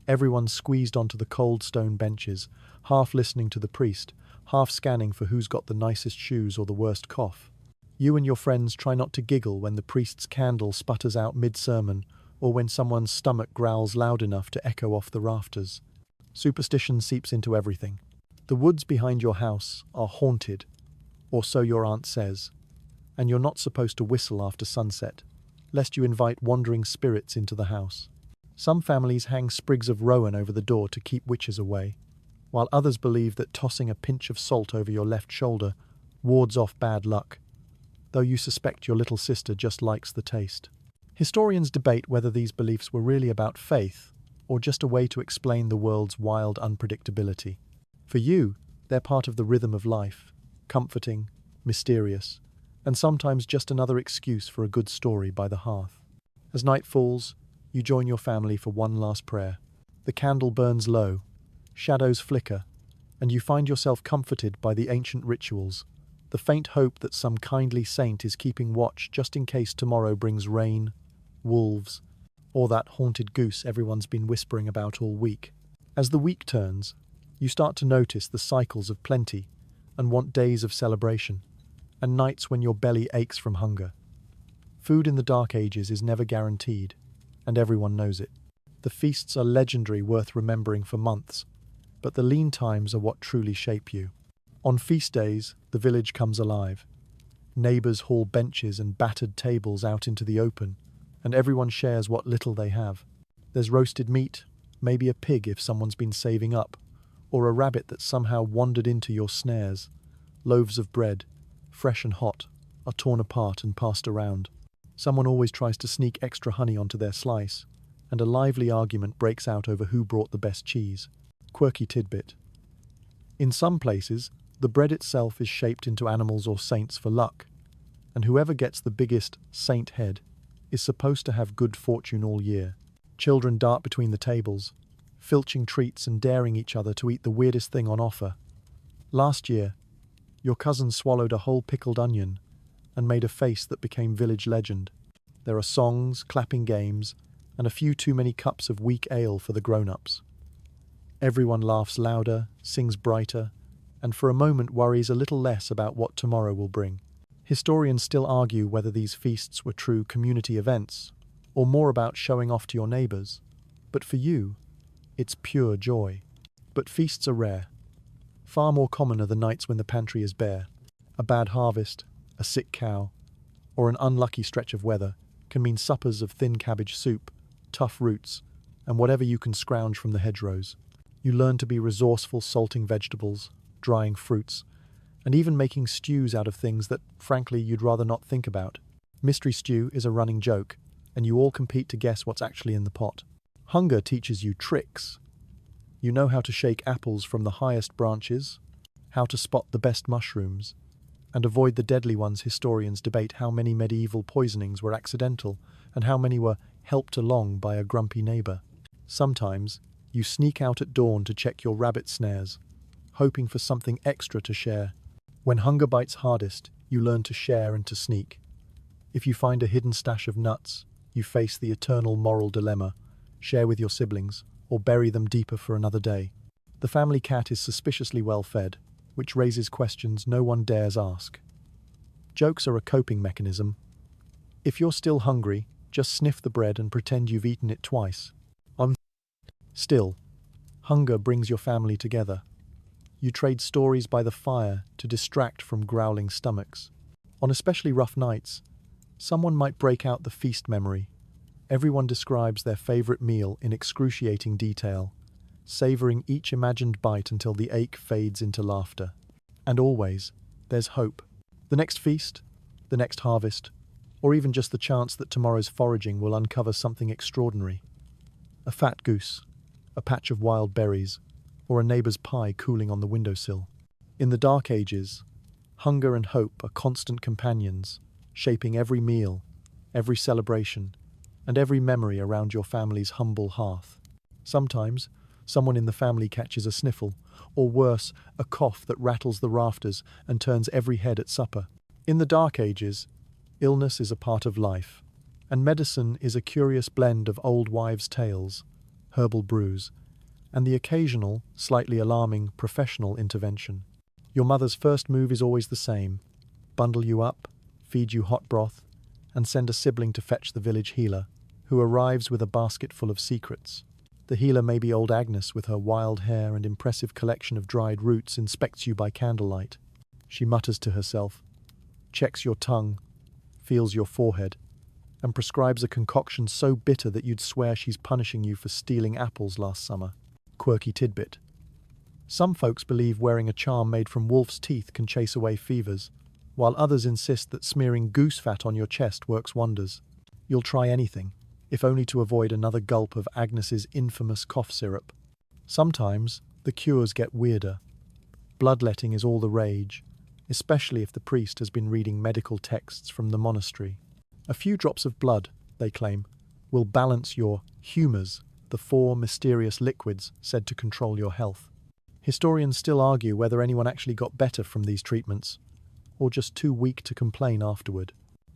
A: Everyone's squeezed onto the cold stone benches, half listening to the priest, half scanning for who's got the nicest shoes or the worst cough. You and your friends try not to giggle when the priest's candle sputters out mid-sermon or when someone's stomach growls loud enough to echo off the rafters. Superstition seeps into everything. The woods behind your house are haunted, or so your aunt says, and you're not supposed to whistle after sunset, lest you invite wandering spirits into the house. Some families hang sprigs of rowan over the door to keep witches away, while others believe that tossing a pinch of salt over your left shoulder wards off bad luck, though you suspect your little sister just likes the taste. Historians debate whether these beliefs were really about faith, or just a way to explain the world's wild unpredictability. For you, they're part of the rhythm of life, comforting, mysterious, and sometimes just another excuse for a good story by the hearth. As night falls, you join your family for one last prayer. The candle burns low, shadows flicker, and you find yourself comforted by the ancient rituals, the faint hope that some kindly saint is keeping watch just in case tomorrow brings rain, wolves, or that haunted goose everyone's been whispering about all week. As the week turns, you start to notice the cycles of plenty and want days of celebration, and nights when your belly aches from hunger. Food in the Dark Ages is never guaranteed, and everyone knows it. The feasts are legendary, worth remembering for months, but the lean times are what truly shape you. On feast days, the village comes alive. Neighbours haul benches and battered tables out into the open, and everyone shares what little they have. There's roasted meat, maybe a pig if someone's been saving up, or a rabbit that somehow wandered into your snares. Loaves of bread, fresh and hot, are torn apart and passed around. Someone always tries to sneak extra honey onto their slice, and a lively argument breaks out over who brought the best cheese. Quirky tidbit. In some places, the bread itself is shaped into animals or saints for luck, and whoever gets the biggest saint head is supposed to have good fortune all year. Children dart between the tables, filching treats and daring each other to eat the weirdest thing on offer. Last year, your cousin swallowed a whole pickled onion and made a face that became village legend. There are songs, clapping games, and a few too many cups of weak ale for the grown-ups. Everyone laughs louder, sings brighter, and for a moment worries a little less about what tomorrow will bring. Historians still argue whether these feasts were true community events, or more about showing off to your neighbours. But for you, it's pure joy. But feasts are rare. Far more common are the nights when the pantry is bare. A bad harvest, a sick cow, or an unlucky stretch of weather can mean suppers of thin cabbage soup, tough roots, and whatever you can scrounge from the hedgerows. You learn to be resourceful, salting vegetables, drying fruits, and even making stews out of things that, frankly, you'd rather not think about. Mystery stew is a running joke, and you all compete to guess what's actually in the pot. Hunger teaches you tricks. You know how to shake apples from the highest branches, how to spot the best mushrooms, and avoid the deadly ones. Historians debate how many medieval poisonings were accidental and how many were helped along by a grumpy neighbor. Sometimes, you sneak out at dawn to check your rabbit snares, hoping for something extra to share. When hunger bites hardest, you learn to share and to sneak. If you find a hidden stash of nuts, you face the eternal moral dilemma: share with your siblings, or bury them deeper for another day. The family cat is suspiciously well fed, which raises questions no one dares ask. Jokes are a coping mechanism. If you're still hungry, just sniff the bread and pretend you've eaten it twice. Still, hunger brings your family together. You trade stories by the fire to distract from growling stomachs. On especially rough nights, someone might break out the feast memory. Everyone describes their favorite meal in excruciating detail, savoring each imagined bite until the ache fades into laughter. And always, there's hope. The next feast, the next harvest, or even just the chance that tomorrow's foraging will uncover something extraordinary. A fat goose, a patch of wild berries, or a neighbor's pie cooling on the windowsill. In the Dark Ages, hunger and hope are constant companions, shaping every meal, every celebration, and every memory around your family's humble hearth. Sometimes, someone in the family catches a sniffle, or worse, a cough that rattles the rafters and turns every head at supper. In the Dark Ages, illness is a part of life, and medicine is a curious blend of old wives' tales, herbal brews, and the occasional, slightly alarming professional intervention. Your mother's first move is always the same: bundle you up, feed you hot broth, and send a sibling to fetch the village healer, who arrives with a basket full of secrets. The healer may be old Agnes with her wild hair and impressive collection of dried roots inspects you by candlelight. She mutters to herself, checks your tongue, feels your forehead, and prescribes a concoction so bitter that you'd swear she's punishing you for stealing apples last summer. Quirky tidbit. Some folks believe wearing a charm made from wolf's teeth can chase away fevers, while others insist that smearing goose fat on your chest works wonders. You'll try anything, if only to avoid another gulp of Agnes's infamous cough syrup. Sometimes, the cures get weirder. Bloodletting is all the rage, especially if the priest has been reading medical texts from the monastery. A few drops of blood, they claim, will balance your humours, the 4 mysterious liquids said to control your health. Historians still argue whether anyone actually got better from these treatments, or just too weak to complain afterward.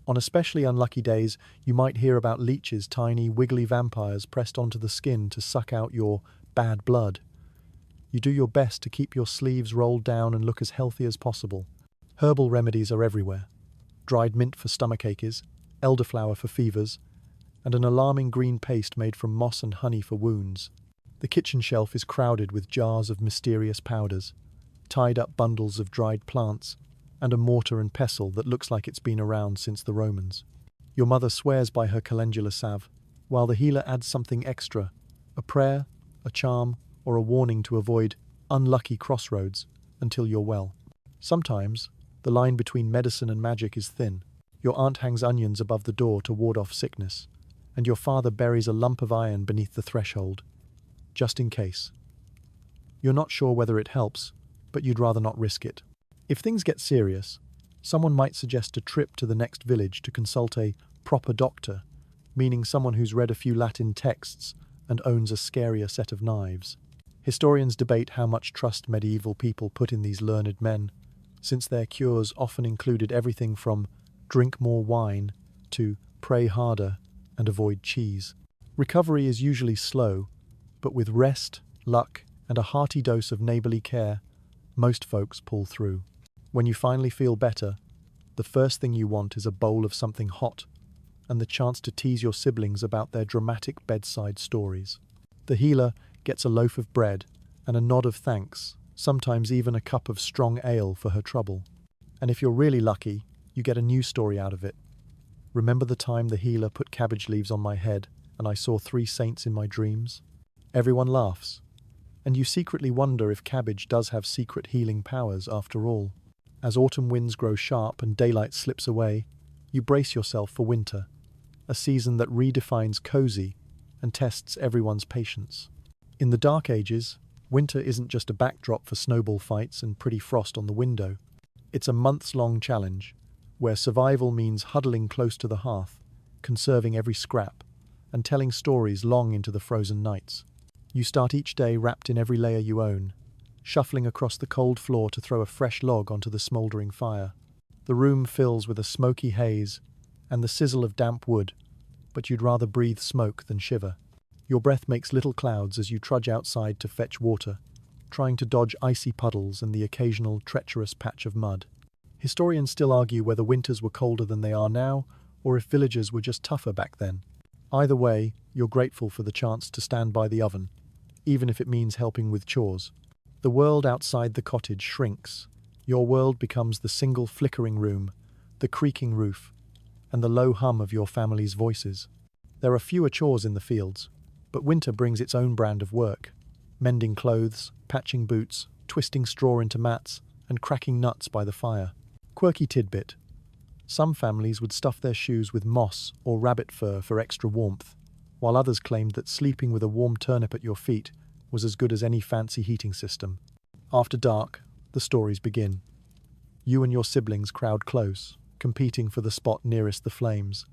A: On especially unlucky days, you might hear about leeches, tiny, wiggly vampires pressed onto the skin to suck out your bad blood. You do your best to keep your sleeves rolled down and look as healthy as possible. Herbal remedies are everywhere. Dried mint for stomachaches, elderflower for fevers, and an alarming green paste made from moss and honey for wounds. The kitchen shelf is crowded with jars of mysterious powders, tied-up bundles of dried plants, and a mortar and pestle that looks like it's been around since the Romans. Your mother swears by her calendula salve, while the healer adds something extra, a prayer, a charm, or a warning to avoid unlucky crossroads until you're well. Sometimes, the line between medicine and magic is thin. Your aunt hangs onions above the door to ward off sickness, and your father buries a lump of iron beneath the threshold, just in case. You're not sure whether it helps, but you'd rather not risk it. If things get serious, someone might suggest a trip to the next village to consult a proper doctor, meaning someone who's read a few Latin texts and owns a scarier set of knives. Historians debate how much trust medieval people put in these learned men, since their cures often included everything from drink more wine to pray harder and avoid cheese. Recovery is usually slow, but with rest, luck, and a hearty dose of neighbourly care, most folks pull through. When you finally feel better, the first thing you want is a bowl of something hot and the chance to tease your siblings about their dramatic bedside stories. The healer gets a loaf of bread and a nod of thanks, sometimes even a cup of strong ale for her trouble. And if you're really lucky, you get a new story out of it. Remember the time the healer put cabbage leaves on my head and I saw 3 saints in my dreams? Everyone laughs, and you secretly wonder if cabbage does have secret healing powers after all. As autumn winds grow sharp and daylight slips away, you brace yourself for winter, a season that redefines cozy and tests everyone's patience. In the Dark Ages, winter isn't just a backdrop for snowball fights and pretty frost on the window. It's a months-long challenge, where survival means huddling close to the hearth, conserving every scrap, and telling stories long into the frozen nights. You start each day wrapped in every layer you own, shuffling across the cold floor to throw a fresh log onto the smouldering fire. The room fills with a smoky haze and the sizzle of damp wood, but you'd rather breathe smoke than shiver. Your breath makes little clouds as you trudge outside to fetch water, trying to dodge icy puddles and the occasional treacherous patch of mud. Historians still argue whether winters were colder than they are now, or if villagers were just tougher back then. Either way, you're grateful for the chance to stand by the oven, even if it means helping with chores. The world outside the cottage shrinks. Your world becomes the single flickering room, the creaking roof, and the low hum of your family's voices. There are fewer chores in the fields, but winter brings its own brand of work. Mending clothes, patching boots, twisting straw into mats, and cracking nuts by the fire. Quirky tidbit. Some families would stuff their shoes with moss or rabbit fur for extra warmth, while others claimed that sleeping with a warm turnip at your feet was as good as any fancy heating system. After dark, the stories begin. You and your siblings crowd close, competing for the spot nearest the flames.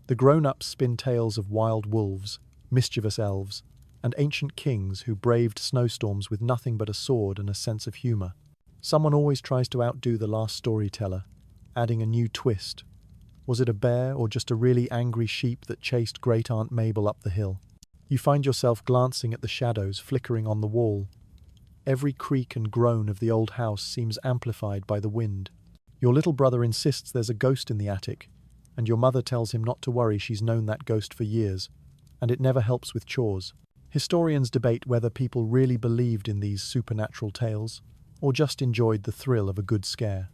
A: The grown-ups spin tales of wild wolves, mischievous elves, and ancient kings who braved snowstorms with nothing but a sword and a sense of humor. Someone always tries to outdo the last storyteller, adding a new twist. Was it a bear or just a really angry sheep that chased Great Aunt Mabel up the hill? You find yourself glancing at the shadows flickering on the wall. Every creak and groan of the old house seems amplified by the wind. Your little brother insists there's a ghost in the attic, and your mother tells him not to worry, she's known that ghost for years, and it never helps with chores. Historians debate whether people really believed in these supernatural tales, or just enjoyed the thrill of a good scare.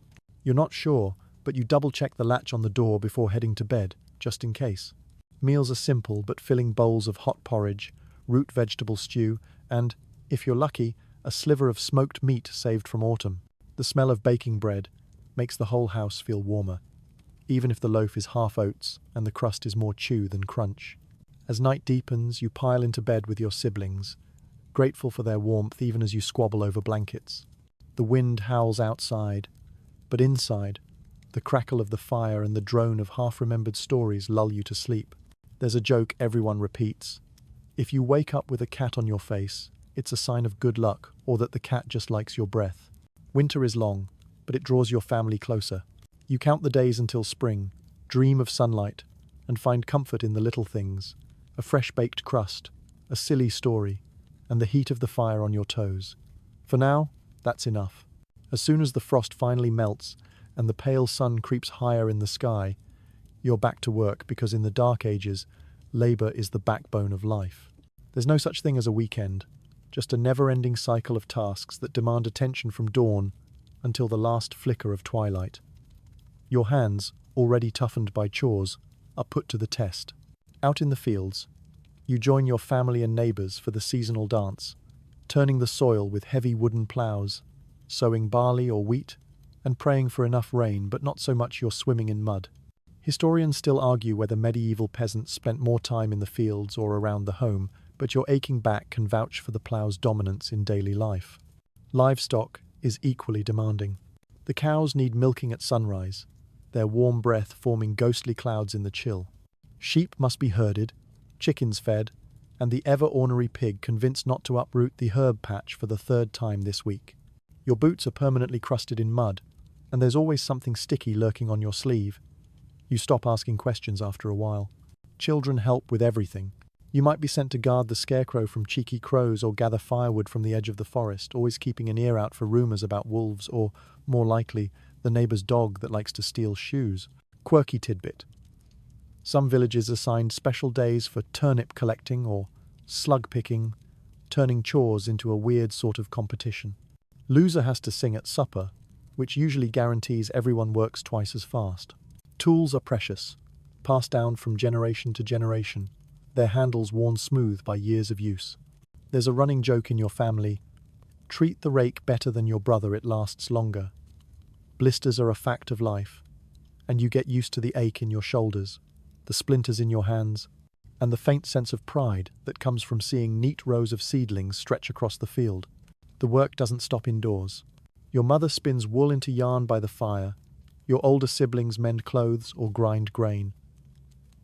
A: You're not sure, but you double-check the latch on the door before heading to bed, just in case. Meals are simple but filling bowls of hot porridge, root vegetable stew, and, if you're lucky, a sliver of smoked meat saved from autumn. The smell of baking bread makes the whole house feel warmer, even if the loaf is half oats and the crust is more chew than crunch. As night deepens, you pile into bed with your siblings, grateful for their warmth even as you squabble over blankets. The wind howls outside, but inside, the crackle of the fire and the drone of half-remembered stories lull you to sleep. There's a joke everyone repeats. If you wake up with a cat on your face, it's a sign of good luck or that the cat just likes your breath. Winter is long, but it draws your family closer. You count the days until spring, dream of sunlight, and find comfort in the little things. A fresh-baked crust, a silly story, and the heat of the fire on your toes. For now, that's enough. As soon as the frost finally melts and the pale sun creeps higher in the sky, you're back to work because in the Dark Ages, labor is the backbone of life. There's no such thing as a weekend, just a never-ending cycle of tasks that demand attention from dawn until the last flicker of twilight. Your hands, already toughened by chores, are put to the test. Out in the fields, you join your family and neighbors for the seasonal dance, turning the soil with heavy wooden plows, sowing barley or wheat, and praying for enough rain, but not so much you're swimming in mud. Historians still argue whether medieval peasants spent more time in the fields or around the home, but your aching back can vouch for the plough's dominance in daily life. Livestock is equally demanding. The cows need milking at sunrise, their warm breath forming ghostly clouds in the chill. Sheep must be herded, chickens fed, and the ever-ornery pig convinced not to uproot the herb patch for the third time this week. Your boots are permanently crusted in mud, and there's always something sticky lurking on your sleeve. You stop asking questions after a while. Children help with everything. You might be sent to guard the scarecrow from cheeky crows or gather firewood from the edge of the forest, always keeping an ear out for rumors about wolves or, more likely, the neighbor's dog that likes to steal shoes. Quirky tidbit. Some villages assigned special days for turnip collecting or slug picking, turning chores into a weird sort of competition. Loser has to sing at supper, which usually guarantees everyone works twice as fast. Tools are precious, passed down from generation to generation, their handles worn smooth by years of use. There's a running joke in your family: treat the rake better than your brother, it lasts longer. Blisters are a fact of life, and you get used to the ache in your shoulders, the splinters in your hands, and the faint sense of pride that comes from seeing neat rows of seedlings stretch across the field. The work doesn't stop indoors. Your mother spins wool into yarn by the fire, your older siblings mend clothes or grind grain.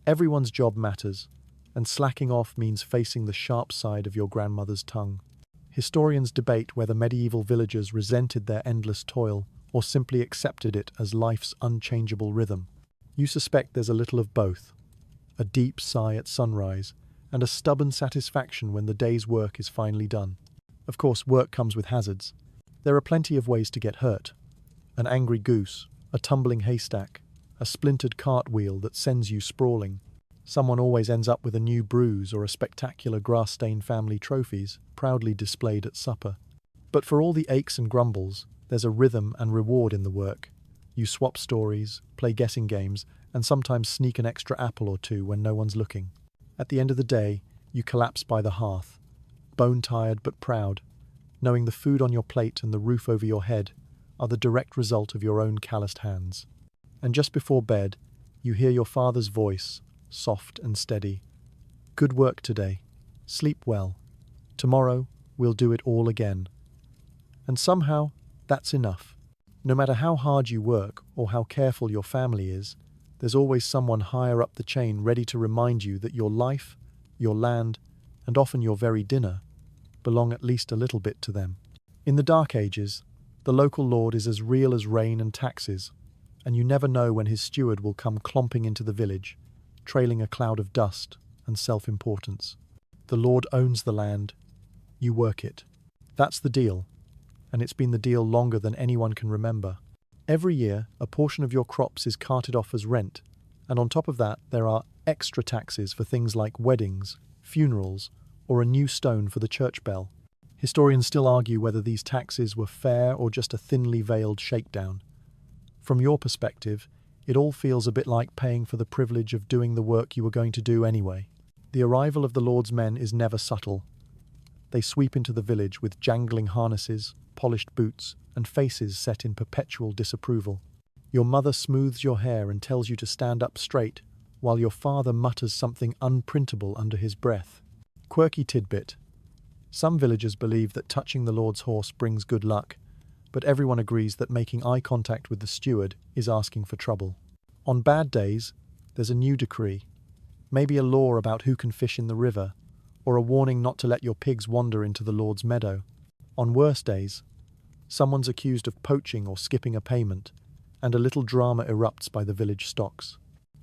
A: Everyone's job matters, and slacking off means facing the sharp side of your grandmother's tongue. Historians debate whether medieval villagers resented their endless toil or simply accepted it as life's unchangeable rhythm. You suspect there's a little of both, a deep sigh at sunrise and a stubborn satisfaction when the day's work is finally done. Of course, work comes with hazards. There are plenty of ways to get hurt. An angry goose, a tumbling haystack, a splintered cartwheel that sends you sprawling. Someone always ends up with a new bruise or a spectacular grass-stained family trophies, proudly displayed at supper. But for all the aches and grumbles, there's a rhythm and reward in the work. You swap stories, play guessing games, and sometimes sneak an extra apple or two when no one's looking. At the end of the day, you collapse by the hearth, bone-tired but proud, knowing the food on your plate and the roof over your head are the direct result of your own calloused hands. And just before bed, you hear your father's voice, soft and steady. "Good work today. Sleep well. Tomorrow, we'll do it all again." And somehow, that's enough. No matter how hard you work or how careful your family is, there's always someone higher up the chain ready to remind you that your life, your land, and often your very dinner, belong at least a little bit to them. In the Dark Ages, the local lord is as real as rain and taxes, and you never know when his steward will come clomping into the village, trailing a cloud of dust and self-importance. The Lord owns the land, you work it. That's the deal, and it's been the deal longer than anyone can remember. Every year, a portion of your crops is carted off as rent, and on top of that, there are extra taxes for things like weddings, funerals, or a new stone for the church bell. Historians still argue whether these taxes were fair or just a thinly veiled shakedown. From your perspective, it all feels a bit like paying for the privilege of doing the work you were going to do anyway. The arrival of the Lord's men is never subtle. They sweep into the village with jangling harnesses, polished boots, and faces set in perpetual disapproval. Your mother smooths your hair and tells you to stand up straight, while your father mutters something unprintable under his breath. Quirky tidbit. Some villagers believe that touching the Lord's horse brings good luck, but everyone agrees that making eye contact with the steward is asking for trouble. On bad days, there's a new decree. Maybe a law about who can fish in the river, or a warning not to let your pigs wander into the Lord's meadow. On worse days, someone's accused of poaching or skipping a payment, and a little drama erupts by the village stocks.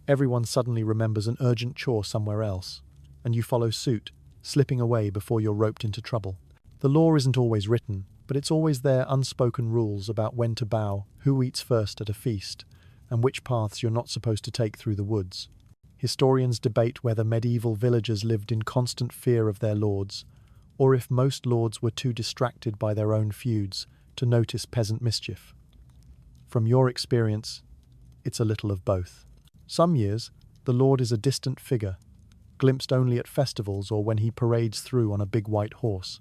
A: Everyone suddenly remembers an urgent chore somewhere else, and you follow suit, slipping away before you're roped into trouble. The law isn't always written, but it's always there unspoken rules about when to bow, who eats first at a feast, and which paths you're not supposed to take through the woods. Historians debate whether medieval villagers lived in constant fear of their lords, or if most lords were too distracted by their own feuds to notice peasant mischief. From your experience, it's a little of both. Some years, the lord is a distant figure, glimpsed only at festivals or when he parades through on a big white horse.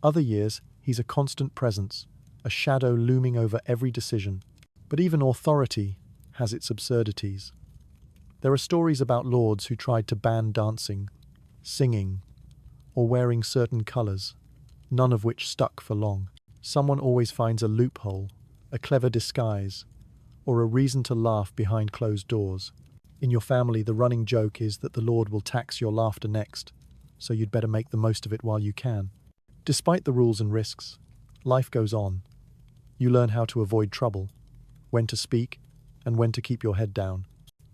A: Other years, he's a constant presence, a shadow looming over every decision. But even authority has its absurdities. There are stories about lords who tried to ban dancing, singing, or wearing certain colours, none of which stuck for long. Someone always finds a loophole, a clever disguise, or a reason to laugh behind closed doors. In your family, the running joke is that the Lord will tax your laughter next, so you'd better make the most of it while you can. Despite the rules and risks, life goes on. You learn how to avoid trouble, when to speak, and when to keep your head down.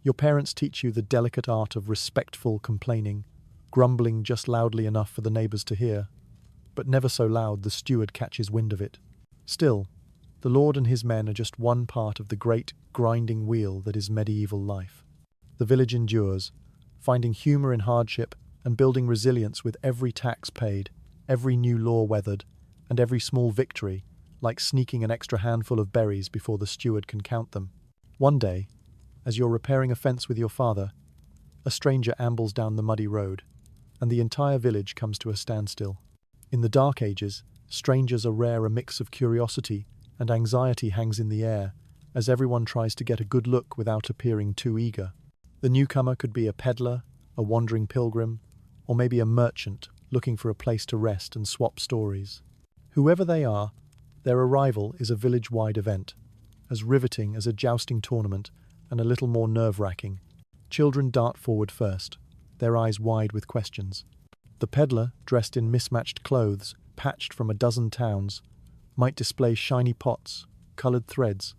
A: Your parents teach you the delicate art of respectful complaining, grumbling just loudly enough for the neighbours to hear, but never so loud the steward catches wind of it. Still, the Lord and his men are just one part of the great, grinding wheel that is medieval life. The village endures, finding humour in hardship and building resilience with every tax paid, every new law weathered, and every small victory, like sneaking an extra handful of berries before the steward can count them. One day, as you're repairing a fence with your father, a stranger ambles down the muddy road, and the entire village comes to a standstill. In the Dark Ages, strangers are rare, a mix of curiosity and anxiety hangs in the air as everyone tries to get a good look without appearing too eager. The newcomer could be a peddler, a wandering pilgrim, or maybe a merchant looking for a place to rest and swap stories. Whoever they are, their arrival is a village-wide event, as riveting as a jousting tournament and a little more nerve-wracking. Children dart forward first, their eyes wide with questions. The peddler, dressed in mismatched clothes, patched from a dozen towns, might display shiny pots, coloured threads,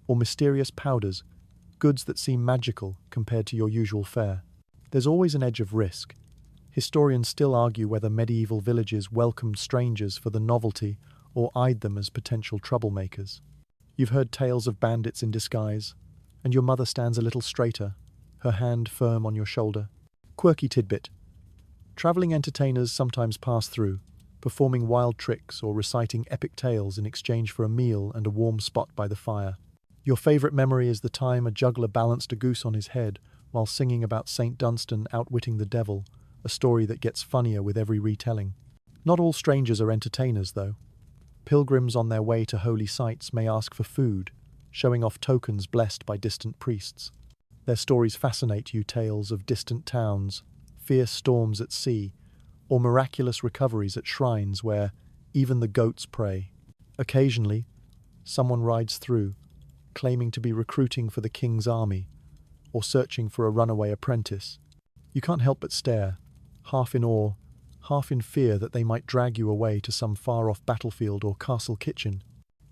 A: or mysterious powders, goods that seem magical compared to your usual fare. There's always an edge of risk. Historians still argue whether medieval villages welcomed strangers for the novelty or eyed them as potential troublemakers. You've heard tales of bandits in disguise, and your mother stands a little straighter, her hand firm on your shoulder. Quirky tidbit. Travelling entertainers sometimes pass through, performing wild tricks or reciting epic tales in exchange for a meal and a warm spot by the fire. Your favourite memory is the time a juggler balanced a goose on his head while singing about St. Dunstan outwitting the devil, a story that gets funnier with every retelling. Not all strangers are entertainers, though. Pilgrims on their way to holy sites may ask for food, showing off tokens blessed by distant priests. Their stories fascinate you, tales of distant towns, fierce storms at sea, or miraculous recoveries at shrines where even the goats pray. Occasionally, someone rides through, claiming to be recruiting for the king's army, or searching for a runaway apprentice. You can't help but stare, half in awe, half in fear that they might drag you away to some far-off battlefield or castle kitchen.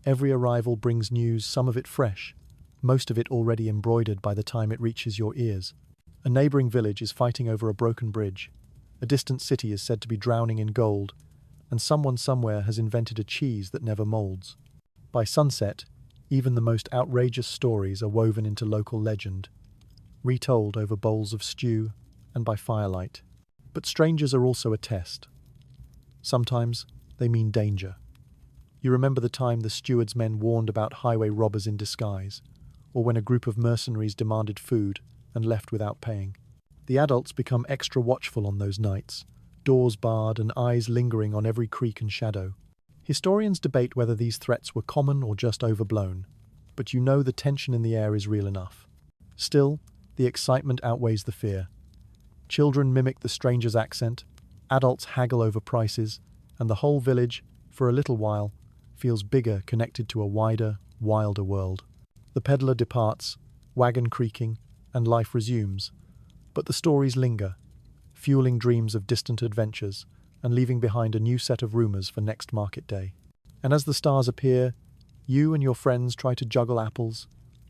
A: Every arrival brings news, some of it fresh, most of it already embroidered by the time it reaches your ears. A neighbouring village is fighting over a broken bridge, a distant city is said to be drowning in gold, and someone somewhere has invented a cheese that never moulds. By sunset, even the most outrageous stories are woven into local legend, retold over bowls of stew and by firelight. But strangers are also a test. Sometimes they mean danger. You remember the time the steward's men warned about highway robbers in disguise, or when a group of mercenaries demanded food and left without paying. The adults become extra watchful on those nights, doors barred and eyes lingering on every creak and shadow. Historians debate whether these threats were common or just overblown, but you know the tension in the air is real enough. Still, the excitement outweighs the fear. Children mimic the stranger's accent, adults haggle over prices, and the whole village, for a little while, feels bigger, connected to a wider, wilder world. The peddler departs, wagon creaking, and life resumes. But the stories linger, fueling dreams of distant adventures and leaving behind a new set of rumours for next market day. And as the stars appear, you and your friends try to juggle apples,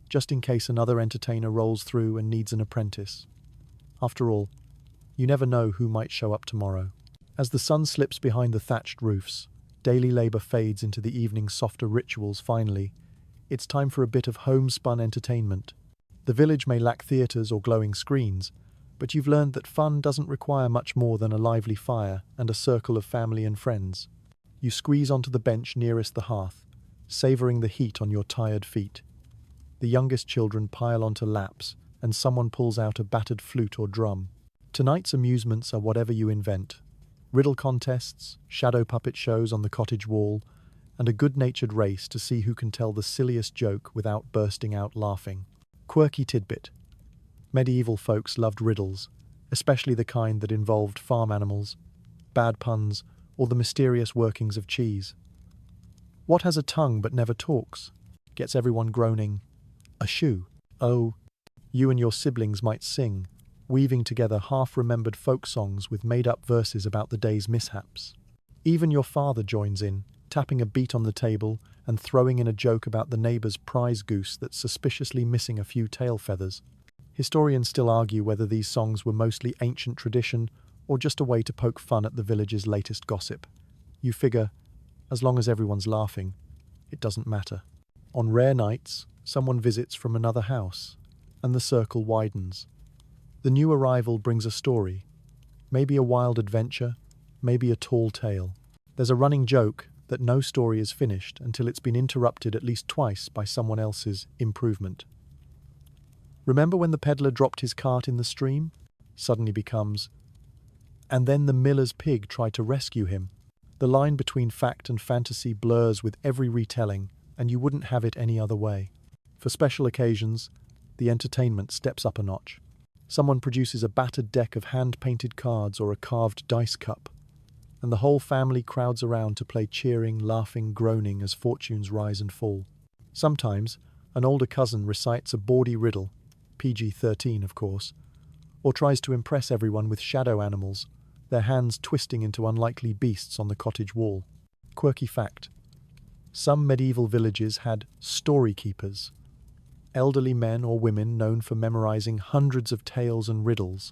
A: just in case another entertainer rolls through and needs an apprentice. After all, you never know who might show up tomorrow. As the sun slips behind the thatched roofs, daily labour fades into the evening's softer rituals. Finally, it's time for a bit of homespun entertainment. The village may lack theatres or glowing screens, but you've learned that fun doesn't require much more than a lively fire and a circle of family and friends. You squeeze onto the bench nearest the hearth, savouring the heat on your tired feet. The youngest children pile onto laps, and someone pulls out a battered flute or drum. Tonight's amusements are whatever you invent. Riddle contests, shadow puppet shows on the cottage wall, and a good-natured race to see who can tell the silliest joke without bursting out laughing. Quirky tidbit. Medieval folks loved riddles, especially the kind that involved farm animals, bad puns, or the mysterious workings of cheese. What has a tongue but never talks? Gets everyone groaning. A shoe. Oh, you and your siblings might sing, weaving together half-remembered folk songs with made-up verses about the day's mishaps. Even your father joins in, tapping a beat on the table and throwing in a joke about the neighbour's prize goose that's suspiciously missing a few tail feathers. Historians still argue whether these songs were mostly ancient tradition or just a way to poke fun at the village's latest gossip. You figure, as long as everyone's laughing, it doesn't matter. On rare nights, someone visits from another house, and the circle widens. The new arrival brings a story, maybe a wild adventure, maybe a tall tale. There's a running joke that no story is finished until it's been interrupted at least twice by someone else's improvement. Remember when the peddler dropped his cart in the stream? Suddenly becomes, and then the miller's pig tried to rescue him. The line between fact and fantasy blurs with every retelling, and you wouldn't have it any other way. For special occasions, the entertainment steps up a notch. Someone produces a battered deck of hand-painted cards or a carved dice cup, and the whole family crowds around to play cheering, laughing, groaning as fortunes rise and fall. Sometimes, an older cousin recites a bawdy riddle, PG-13 of course, or tries to impress everyone with shadow animals, their hands twisting into unlikely beasts on the cottage wall. Quirky fact: some medieval villages had story keepers, elderly men or women known for memorizing hundreds of tales and riddles,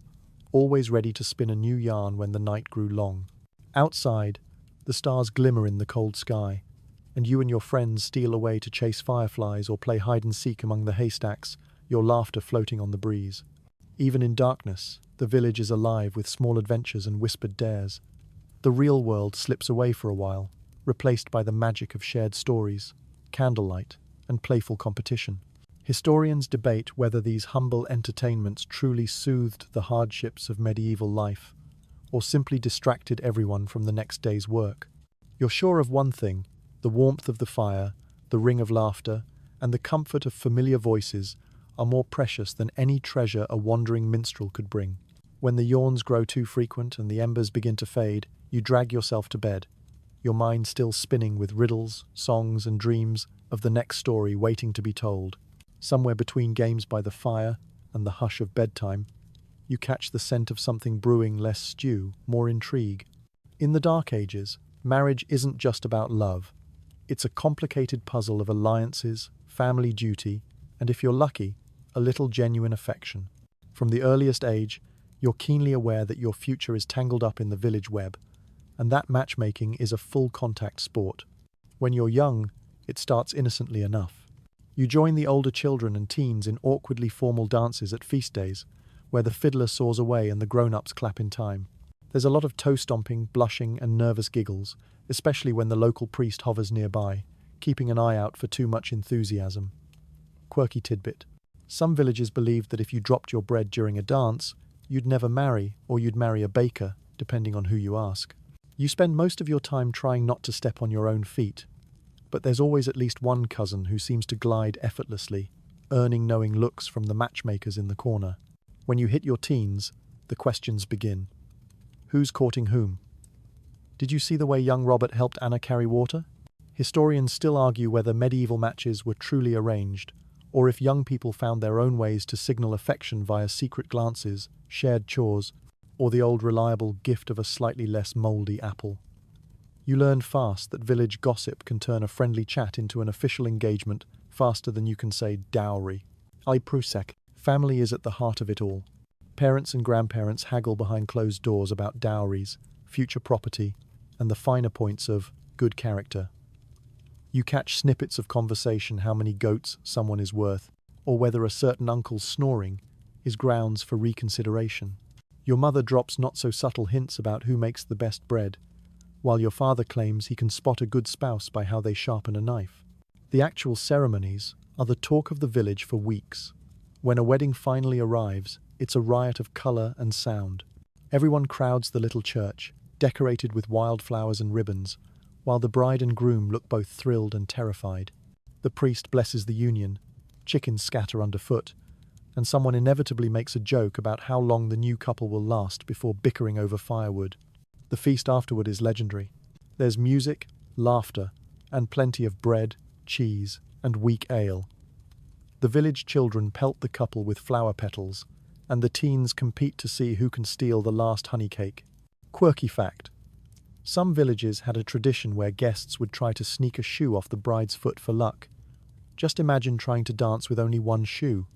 A: always ready to spin a new yarn when the night grew long. Outside, the stars glimmer in the cold sky, and you and your friends steal away to chase fireflies or play hide-and-seek among the haystacks, your laughter floating on the breeze. Even in darkness, the village is alive with small adventures and whispered dares. The real world slips away for a while, replaced by the magic of shared stories, candlelight, and playful competition. Historians debate whether these humble entertainments truly soothed the hardships of medieval life, or simply distracted everyone from the next day's work. You're sure of one thing: the warmth of the fire, the ring of laughter, and the comfort of familiar voices are more precious than any treasure a wandering minstrel could bring. When the yawns grow too frequent and the embers begin to fade, you drag yourself to bed, your mind still spinning with riddles, songs, and dreams of the next story waiting to be told. Somewhere between games by the fire and the hush of bedtime, you catch the scent of something brewing: less stew, more intrigue. In the Dark Ages, marriage isn't just about love. It's a complicated puzzle of alliances, family duty, and if you're lucky, a little genuine affection. From the earliest age, you're keenly aware that your future is tangled up in the village web, and that matchmaking is a full-contact sport. When you're young, it starts innocently enough. You join the older children and teens in awkwardly formal dances at feast days, where the fiddler saws away and the grown-ups clap in time. There's a lot of toe-stomping, blushing, and nervous giggles, especially when the local priest hovers nearby, keeping an eye out for too much enthusiasm. Quirky tidbit: some villages believed that if you dropped your bread during a dance, you'd never marry, or you'd marry a baker, depending on who you ask. You spend most of your time trying not to step on your own feet, but there's always at least one cousin who seems to glide effortlessly, earning knowing looks from the matchmakers in the corner. When you hit your teens, the questions begin. Who's courting whom? Did you see the way young Robert helped Anna carry water? Historians still argue whether medieval matches were truly arranged, or if young people found their own ways to signal affection via secret glances, shared chores, or the old reliable gift of a slightly less mouldy apple. You learned fast that village gossip can turn a friendly chat into an official engagement faster than you can say dowry. Prusek. Family is at the heart of it all. Parents and grandparents haggle behind closed doors about dowries, future property, and the finer points of good character. You catch snippets of conversation how many goats someone is worth, or whether a certain uncle's snoring is grounds for reconsideration. Your mother drops not-so-subtle hints about who makes the best bread, while your father claims he can spot a good spouse by how they sharpen a knife. The actual ceremonies are the talk of the village for weeks. When a wedding finally arrives, it's a riot of colour and sound. Everyone crowds the little church, decorated with wildflowers and ribbons, while the bride and groom look both thrilled and terrified. The priest blesses the union, chickens scatter underfoot, and someone inevitably makes a joke about how long the new couple will last before bickering over firewood. The feast afterward is legendary. There's music, laughter, and plenty of bread, cheese, and weak ale. The village children pelt the couple with flower petals, and the teens compete to see who can steal the last honey cake. Quirky fact: some villages had a tradition where guests would try to sneak a shoe off the bride's foot for luck. Just imagine trying to dance with only one shoe.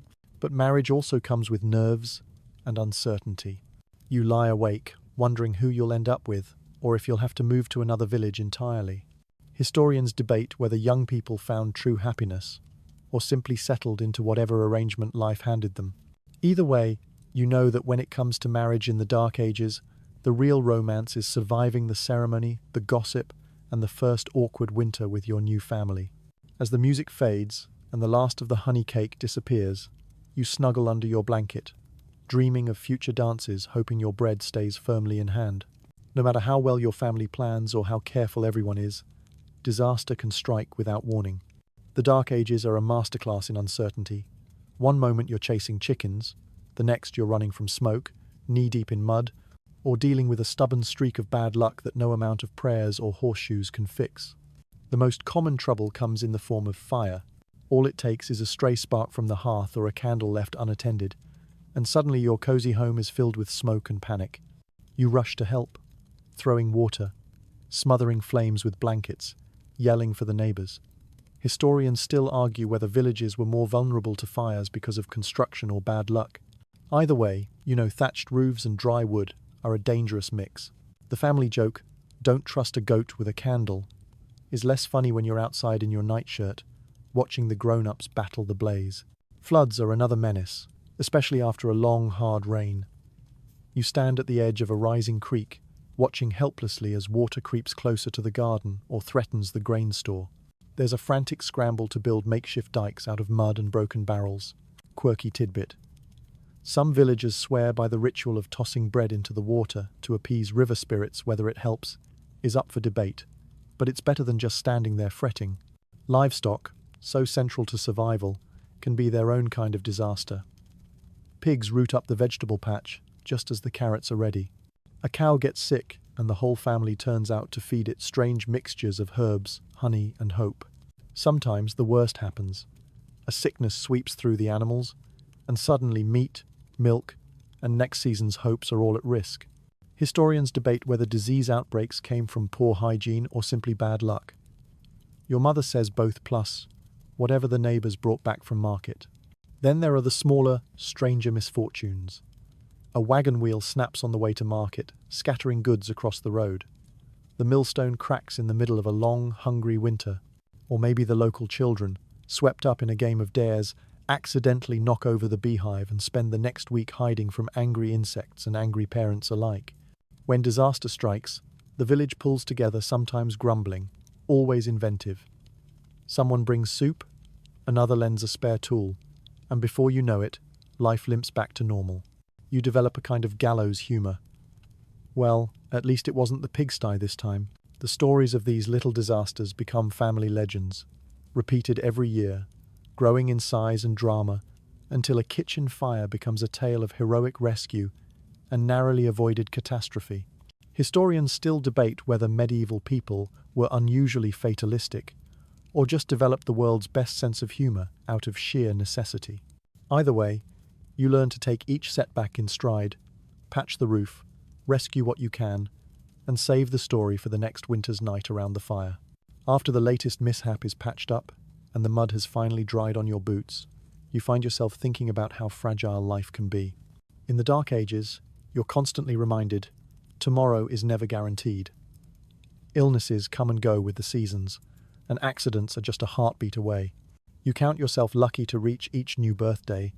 A: But marriage also comes with nerves and uncertainty. You lie awake, wondering who you'll end up with, or if you'll have to move to another village entirely. Historians debate whether young people found true happiness, or simply settled into whatever arrangement life handed them. Either way, you know that when it comes to marriage in the Dark Ages, the real romance is surviving the ceremony, the gossip, and the first awkward winter with your new family. As the music fades and the last of the honey cake disappears, you snuggle under your blanket, dreaming of future dances, hoping your bread stays firmly in hand. No matter how well your family plans or how careful everyone is, disaster can strike without warning. The Dark Ages are a masterclass in uncertainty. One moment you're chasing chickens, the next you're running from smoke, knee-deep in mud, or dealing with a stubborn streak of bad luck that no amount of prayers or horseshoes can fix. The most common trouble comes in the form of fire. All it takes is a stray spark from the hearth or a candle left unattended, and suddenly your cozy home is filled with smoke and panic. You rush to help, throwing water, smothering flames with blankets, yelling for the neighbors. Historians still argue whether villages were more vulnerable to fires because of construction or bad luck. Either way, thatched roofs and dry wood are a dangerous mix. The family joke, "Don't trust a goat with a candle," is less funny when you're outside in your nightshirt, watching the grown-ups battle the blaze. Floods are another menace, especially after a long, hard rain. You stand at the edge of a rising creek, watching helplessly as water creeps closer to the garden or threatens the grain store. There's a frantic scramble to build makeshift dikes out of mud and broken barrels. Quirky tidbit. Some villagers swear by the ritual of tossing bread into the water to appease river spirits. Whether it helps is up for debate, but it's better than just standing there fretting. Livestock, so central to survival, can be their own kind of disaster. Pigs root up the vegetable patch just as the carrots are ready. A cow gets sick, and the whole family turns out to feed it strange mixtures of herbs, honey, and hope. Sometimes the worst happens. A sickness sweeps through the animals, and suddenly meat, milk, and next season's hopes are all at risk. Historians debate whether disease outbreaks came from poor hygiene or simply bad luck. Your mother says both, plus whatever the neighbors brought back from market. Then there are the smaller, stranger misfortunes. A wagon wheel snaps on the way to market, scattering goods across the road. The millstone cracks in the middle of a long, hungry winter. Or maybe the local children, swept up in a game of dares, accidentally knock over the beehive and spend the next week hiding from angry insects and angry parents alike. When disaster strikes, the village pulls together, sometimes grumbling, always inventive. Someone brings soup, another lends a spare tool, and before you know it, life limps back to normal. You develop a kind of gallows humor. Well, at least it wasn't the pigsty this time. The stories of these little disasters become family legends, repeated every year, growing in size and drama, until a kitchen fire becomes a tale of heroic rescue and narrowly avoided catastrophe. Historians still debate whether medieval people were unusually fatalistic, or just developed the world's best sense of humor out of sheer necessity. Either way, you learn to take each setback in stride, patch the roof, rescue what you can, and save the story for the next winter's night around the fire. After the latest mishap is patched up, and the mud has finally dried on your boots, you find yourself thinking about how fragile life can be. In the Dark Ages, you're constantly reminded, tomorrow is never guaranteed. Illnesses come and go with the seasons, and accidents are just a heartbeat away. You count yourself lucky to reach each new birthday,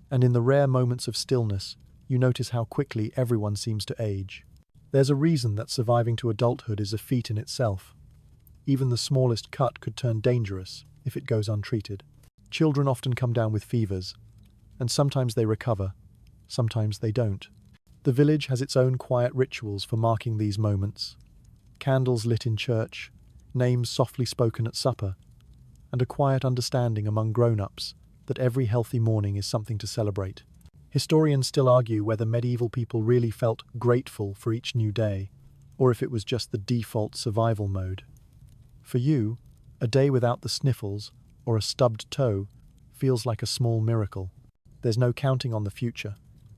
A: and in the rare moments of stillness, you notice how quickly everyone seems to age. There's a reason that surviving to adulthood is a feat in itself. Even the smallest cut could turn dangerous if it goes untreated. Children often come down with fevers, and sometimes they recover, sometimes they don't. The village has its own quiet rituals for marking these moments. Candles lit in church, names softly spoken at supper, and a quiet understanding among grown-ups that every healthy morning is something to celebrate. Historians still argue whether medieval people really felt grateful for each new day, or if it was just the default survival mode. For you, a day without the sniffles or a stubbed toe feels like a small miracle. There's no counting on the future,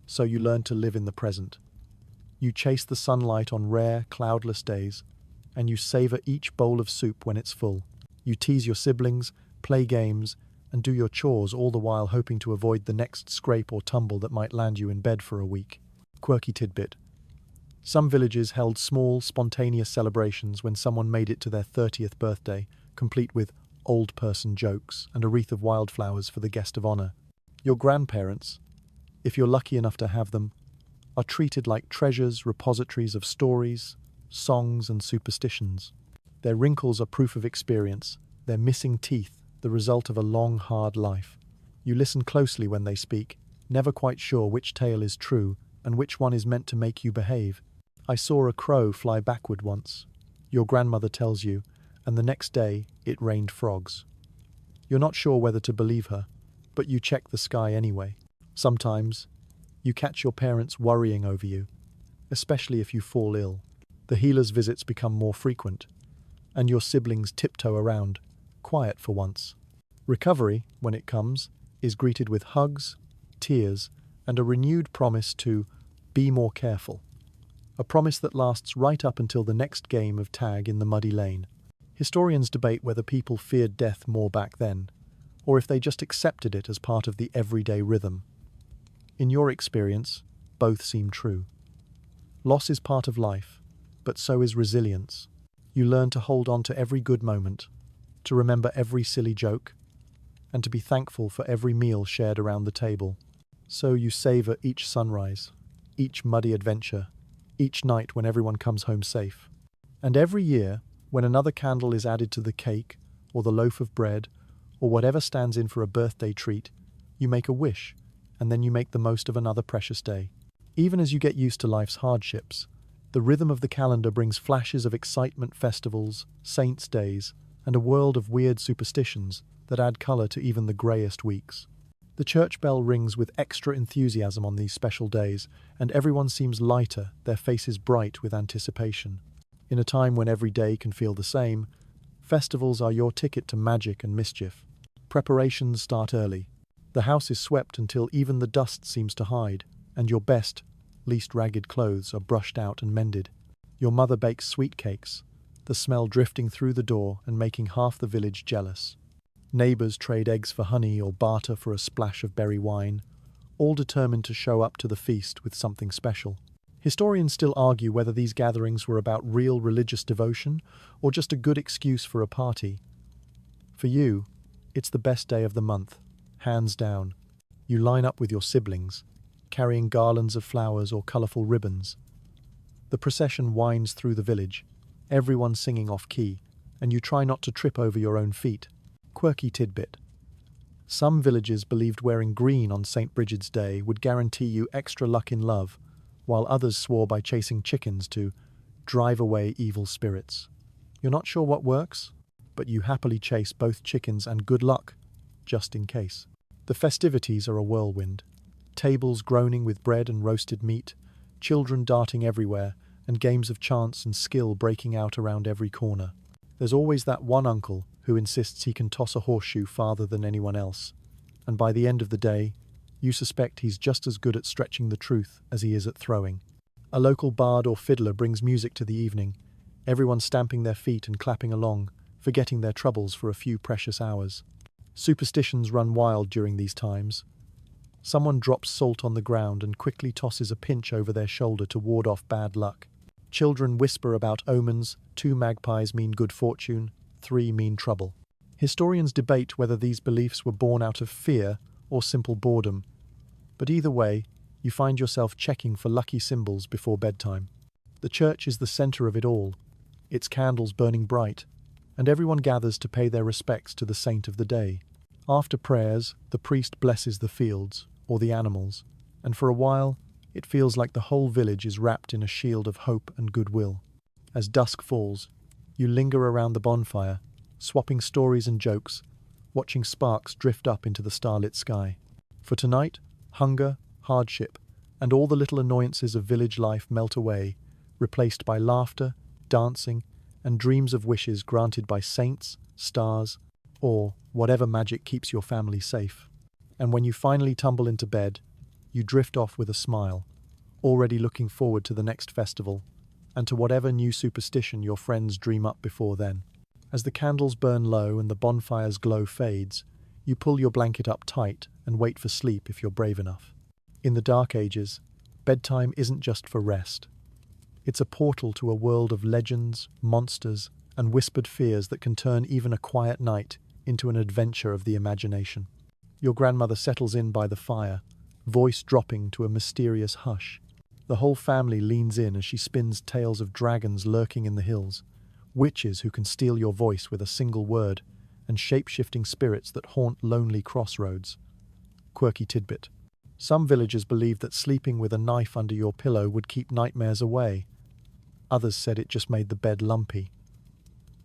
A: so you learn to live in the present. You chase the sunlight on rare, cloudless days, and you savor each bowl of soup when it's full. You tease your siblings, play games, and do your chores, all the while hoping to avoid the next scrape or tumble that might land you in bed for a week. Quirky tidbit. Some villages held small, spontaneous celebrations when someone made it to their 30th birthday, complete with old person jokes and a wreath of wildflowers for the guest of honor. Your grandparents, if you're lucky enough to have them, are treated like treasures, repositories of stories, songs, and superstitions. Their wrinkles are proof of experience, their missing teeth the result of a long, hard life. You listen closely when they speak, never quite sure which tale is true and which one is meant to make you behave. I saw a crow fly backward once, your grandmother tells you, and the next day it rained frogs. You're not sure whether to believe her, but you check the sky anyway. Sometimes, you catch your parents worrying over you, especially if you fall ill. The healer's visits become more frequent, and your siblings tiptoe around, quiet for once. Recovery, when it comes, is greeted with hugs, tears, and a renewed promise to be more careful. A promise that lasts right up until the next game of tag in the muddy lane. Historians debate whether people feared death more back then, or if they just accepted it as part of the everyday rhythm. In your experience, both seem true. Loss is part of life, but so is resilience. You learn to hold on to every good moment, to remember every silly joke, and to be thankful for every meal shared around the table. So you savor each sunrise, each muddy adventure, each night when everyone comes home safe. And every year, when another candle is added to the cake, or the loaf of bread, or whatever stands in for a birthday treat, you make a wish, and then you make the most of another precious day. Even as you get used to life's hardships, the rhythm of the calendar brings flashes of excitement, festivals, saints' days, and a world of weird superstitions that add color to even the greyest weeks. The church bell rings with extra enthusiasm on these special days, and everyone seems lighter, their faces bright with anticipation. In a time when every day can feel the same, festivals are your ticket to magic and mischief. Preparations start early. The house is swept until even the dust seems to hide, and your best, least ragged clothes are brushed out and mended. Your mother bakes sweet cakes, the smell drifting through the door and making half the village jealous. Neighbors trade eggs for honey or barter for a splash of berry wine, all determined to show up to the feast with something special. Historians still argue whether these gatherings were about real religious devotion or just a good excuse for a party. For you, it's the best day of the month, hands down. You line up with your siblings, carrying garlands of flowers or colourful ribbons. The procession winds through the village, everyone singing off-key, and you try not to trip over your own feet. Quirky tidbit. Some villages believed wearing green on St. Bridget's Day would guarantee you extra luck in love, while others swore by chasing chickens to drive away evil spirits. You're not sure what works, but you happily chase both chickens and good luck, just in case. The festivities are a whirlwind. Tables groaning with bread and roasted meat, children darting everywhere, and games of chance and skill breaking out around every corner. There's always that one uncle who insists he can toss a horseshoe farther than anyone else, and by the end of the day, you suspect he's just as good at stretching the truth as he is at throwing. A local bard or fiddler brings music to the evening, everyone stamping their feet and clapping along, forgetting their troubles for a few precious hours. Superstitions run wild during these times. Someone drops salt on the ground and quickly tosses a pinch over their shoulder to ward off bad luck. Children whisper about omens, 2 magpies mean good fortune, 3 mean trouble. Historians debate whether these beliefs were born out of fear or simple boredom, but either way, you find yourself checking for lucky symbols before bedtime. The church is the center of it all, its candles burning bright, and everyone gathers to pay their respects to the saint of the day. After prayers, the priest blesses the fields, or the animals, and for a while, it feels like the whole village is wrapped in a shield of hope and goodwill. As dusk falls, you linger around the bonfire, swapping stories and jokes, watching sparks drift up into the starlit sky. For tonight, hunger, hardship, and all the little annoyances of village life melt away, replaced by laughter, dancing, and dreams of wishes granted by saints, stars, or whatever magic keeps your family safe. And when you finally tumble into bed, you drift off with a smile, already looking forward to the next festival, and to whatever new superstition your friends dream up before then. As the candles burn low and the bonfire's glow fades, you pull your blanket up tight and wait for sleep if you're brave enough. In the Dark Ages, bedtime isn't just for rest. It's a portal to a world of legends, monsters, and whispered fears that can turn even a quiet night into an adventure of the imagination. Your grandmother settles in by the fire, voice dropping to a mysterious hush. The whole family leans in as she spins tales of dragons lurking in the hills, witches who can steal your voice with a single word, and shape-shifting spirits that haunt lonely crossroads. Quirky tidbit. Some villagers believed that sleeping with a knife under your pillow would keep nightmares away. Others said it just made the bed lumpy.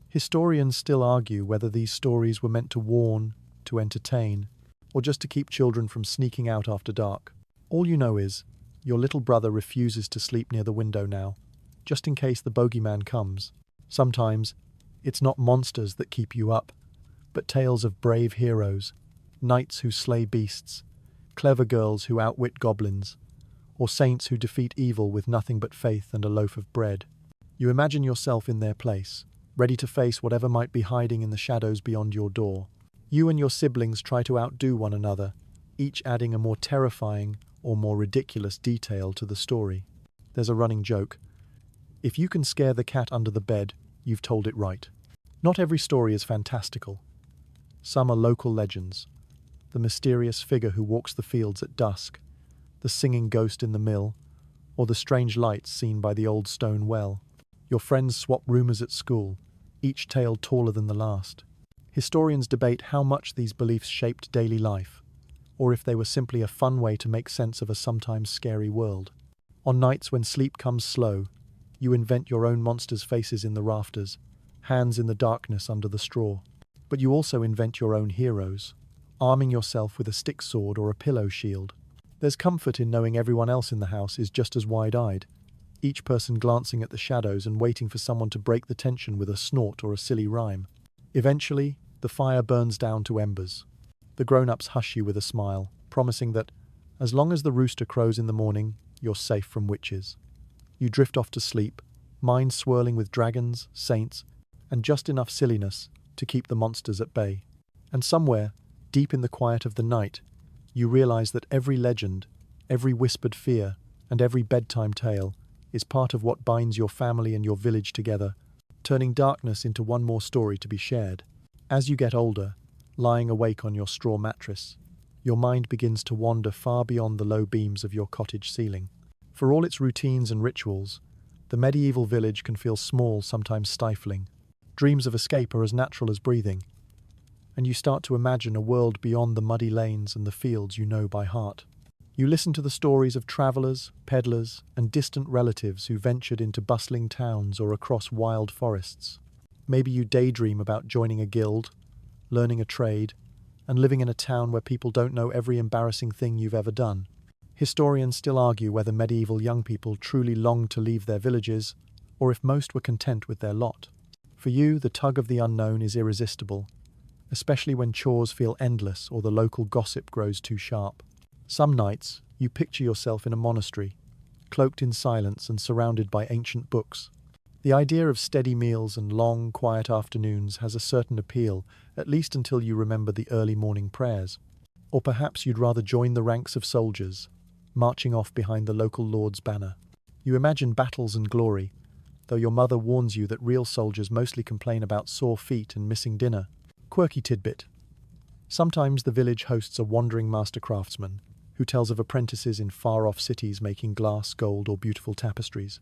A: Historians still argue whether these stories were meant to warn to entertain, or just to keep children from sneaking out after dark. All you know is, your little brother refuses to sleep near the window now, just in case the bogeyman comes. Sometimes, it's not monsters that keep you up, but tales of brave heroes, knights who slay beasts, clever girls who outwit goblins, or saints who defeat evil with nothing but faith and a loaf of bread. You imagine yourself in their place, ready to face whatever might be hiding in the shadows beyond your door. You and your siblings try to outdo one another, each adding a more terrifying or more ridiculous detail to the story. There's a running joke. If you can scare the cat under the bed, you've told it right. Not every story is fantastical. Some are local legends. The mysterious figure who walks the fields at dusk, the singing ghost in the mill, or the strange lights seen by the old stone well. Your friends swap rumors at school, each tale taller than the last. Historians debate how much these beliefs shaped daily life, or if they were simply a fun way to make sense of a sometimes scary world. On nights when sleep comes slow, you invent your own monsters' faces in the rafters, hands in the darkness under the straw. But you also invent your own heroes, arming yourself with a stick sword or a pillow shield. There's comfort in knowing everyone else in the house is just as wide-eyed, each person glancing at the shadows and waiting for someone to break the tension with a snort or a silly rhyme. Eventually, the fire burns down to embers. The grown-ups hush you with a smile, promising that, as long as the rooster crows in the morning, you're safe from witches. You drift off to sleep, mind swirling with dragons, saints, and just enough silliness to keep the monsters at bay. And somewhere, deep in the quiet of the night, you realize that every legend, every whispered fear, and every bedtime tale is part of what binds your family and your village together, turning darkness into one more story to be shared. As you get older, lying awake on your straw mattress, your mind begins to wander far beyond the low beams of your cottage ceiling. For all its routines and rituals, the medieval village can feel small, sometimes stifling. Dreams of escape are as natural as breathing, and you start to imagine a world beyond the muddy lanes and the fields you know by heart. You listen to the stories of travelers, peddlers, and distant relatives who ventured into bustling towns or across wild forests. Maybe you daydream about joining a guild, learning a trade, and living in a town where people don't know every embarrassing thing you've ever done. Historians still argue whether medieval young people truly longed to leave their villages, or if most were content with their lot. For you, the tug of the unknown is irresistible, especially when chores feel endless or the local gossip grows too sharp. Some nights, you picture yourself in a monastery, cloaked in silence and surrounded by ancient books. The idea of steady meals and long, quiet afternoons has a certain appeal, at least until you remember the early morning prayers. Or perhaps you'd rather join the ranks of soldiers, marching off behind the local lord's banner. You imagine battles and glory, though your mother warns you that real soldiers mostly complain about sore feet and missing dinner. Quirky tidbit. Sometimes the village hosts a wandering master craftsman, who tells of apprentices in far-off cities making glass, gold, or beautiful tapestries.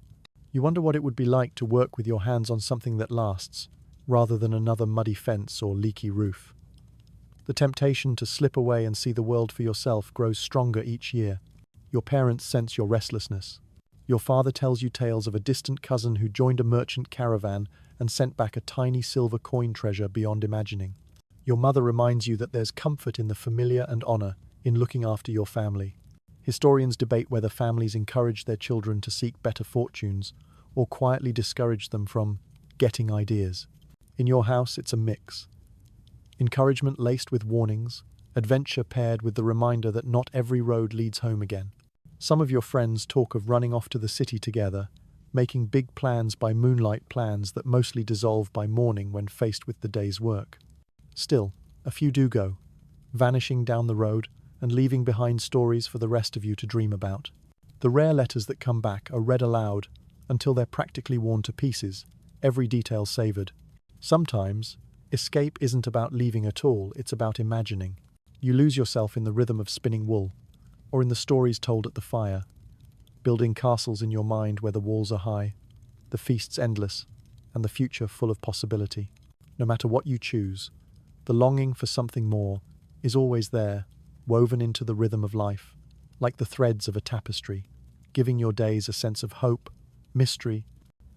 A: You wonder what it would be like to work with your hands on something that lasts, rather than another muddy fence or leaky roof. The temptation to slip away and see the world for yourself grows stronger each year. Your parents sense your restlessness. Your father tells you tales of a distant cousin who joined a merchant caravan and sent back a tiny silver coin treasure beyond imagining. Your mother reminds you that there's comfort in the familiar and honor in looking after your family. Historians debate whether families encourage their children to seek better fortunes or quietly discourage them from getting ideas. In your house, it's a mix. Encouragement laced with warnings, adventure paired with the reminder that not every road leads home again. Some of your friends talk of running off to the city together, making big plans by moonlight, plans that mostly dissolve by morning when faced with the day's work. Still, a few do go, vanishing down the road and leaving behind stories for the rest of you to dream about. The rare letters that come back are read aloud until they're practically worn to pieces, every detail savoured. Sometimes, escape isn't about leaving at all, it's about imagining. You lose yourself in the rhythm of spinning wool, or in the stories told at the fire, building castles in your mind where the walls are high, the feasts endless, and the future full of possibility. No matter what you choose, the longing for something more is always there, woven into the rhythm of life, like the threads of a tapestry, giving your days a sense of hope, mystery,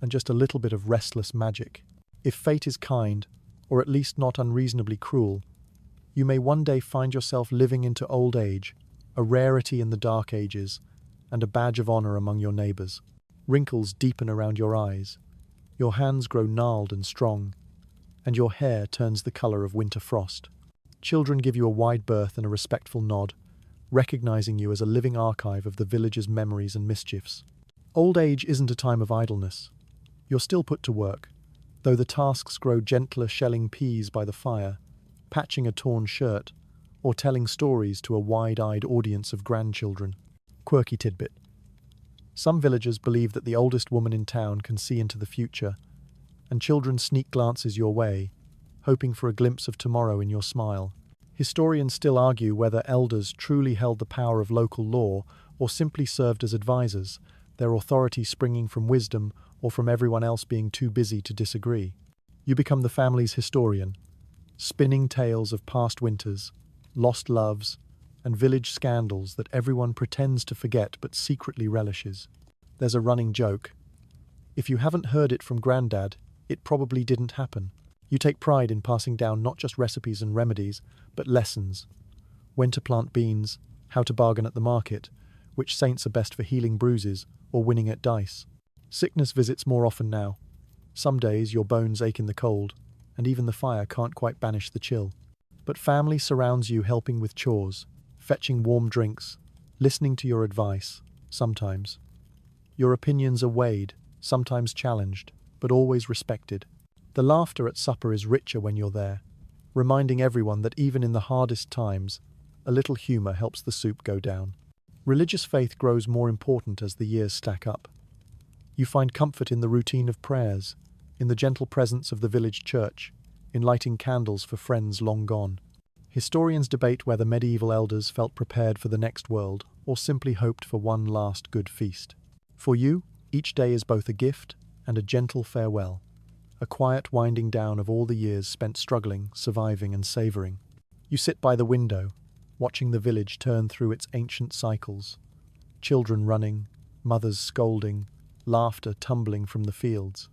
A: and just a little bit of restless magic. If fate is kind, or at least not unreasonably cruel, You may one day find yourself living into old age, a rarity in the dark ages, and a badge of honor among your neighbors. Wrinkles deepen around your eyes, your hands grow gnarled and strong, and your hair turns the color of winter frost. Children give you a wide berth and a respectful nod, recognizing you as a living archive of the village's memories and mischiefs. Old age isn't a time of idleness. You're still put to work, though the tasks grow gentler, shelling peas by the fire, patching a torn shirt, or telling stories to a wide-eyed audience of grandchildren. Quirky tidbit. Some villagers believe that the oldest woman in town can see into the future, and children sneak glances your way, hoping for a glimpse of tomorrow in your smile. Historians still argue whether elders truly held the power of local law or simply served as advisors, their authority springing from wisdom or from everyone else being too busy to disagree. You become the family's historian, spinning tales of past winters, lost loves, and village scandals that everyone pretends to forget but secretly relishes. There's a running joke. If you haven't heard it from Grandad, it probably didn't happen. You take pride in passing down not just recipes and remedies, but lessons. When to plant beans, how to bargain at the market, which saints are best for healing bruises or winning at dice. Sickness visits more often now. Some days your bones ache in the cold, and even the fire can't quite banish the chill. But family surrounds you, helping with chores, fetching warm drinks, listening to your advice, sometimes. Your opinions are weighed, sometimes challenged, but always respected. The laughter at supper is richer when you're there, reminding everyone that even in the hardest times, a little humor helps the soup go down. Religious faith grows more important as the years stack up. You find comfort in the routine of prayers, in the gentle presence of the village church, in lighting candles for friends long gone. Historians debate whether medieval elders felt prepared for the next world or simply hoped for one last good feast. For you, each day is both a gift and a gentle farewell, a quiet winding down of all the years spent struggling, surviving, and savoring. You sit by the window, watching the village turn through its ancient cycles, children running, mothers scolding, laughter tumbling from the fields.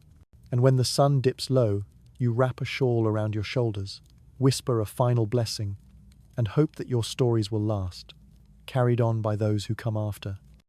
A: And when the sun dips low, you wrap a shawl around your shoulders, whisper a final blessing, and hope that your stories will last, carried on by those who come after.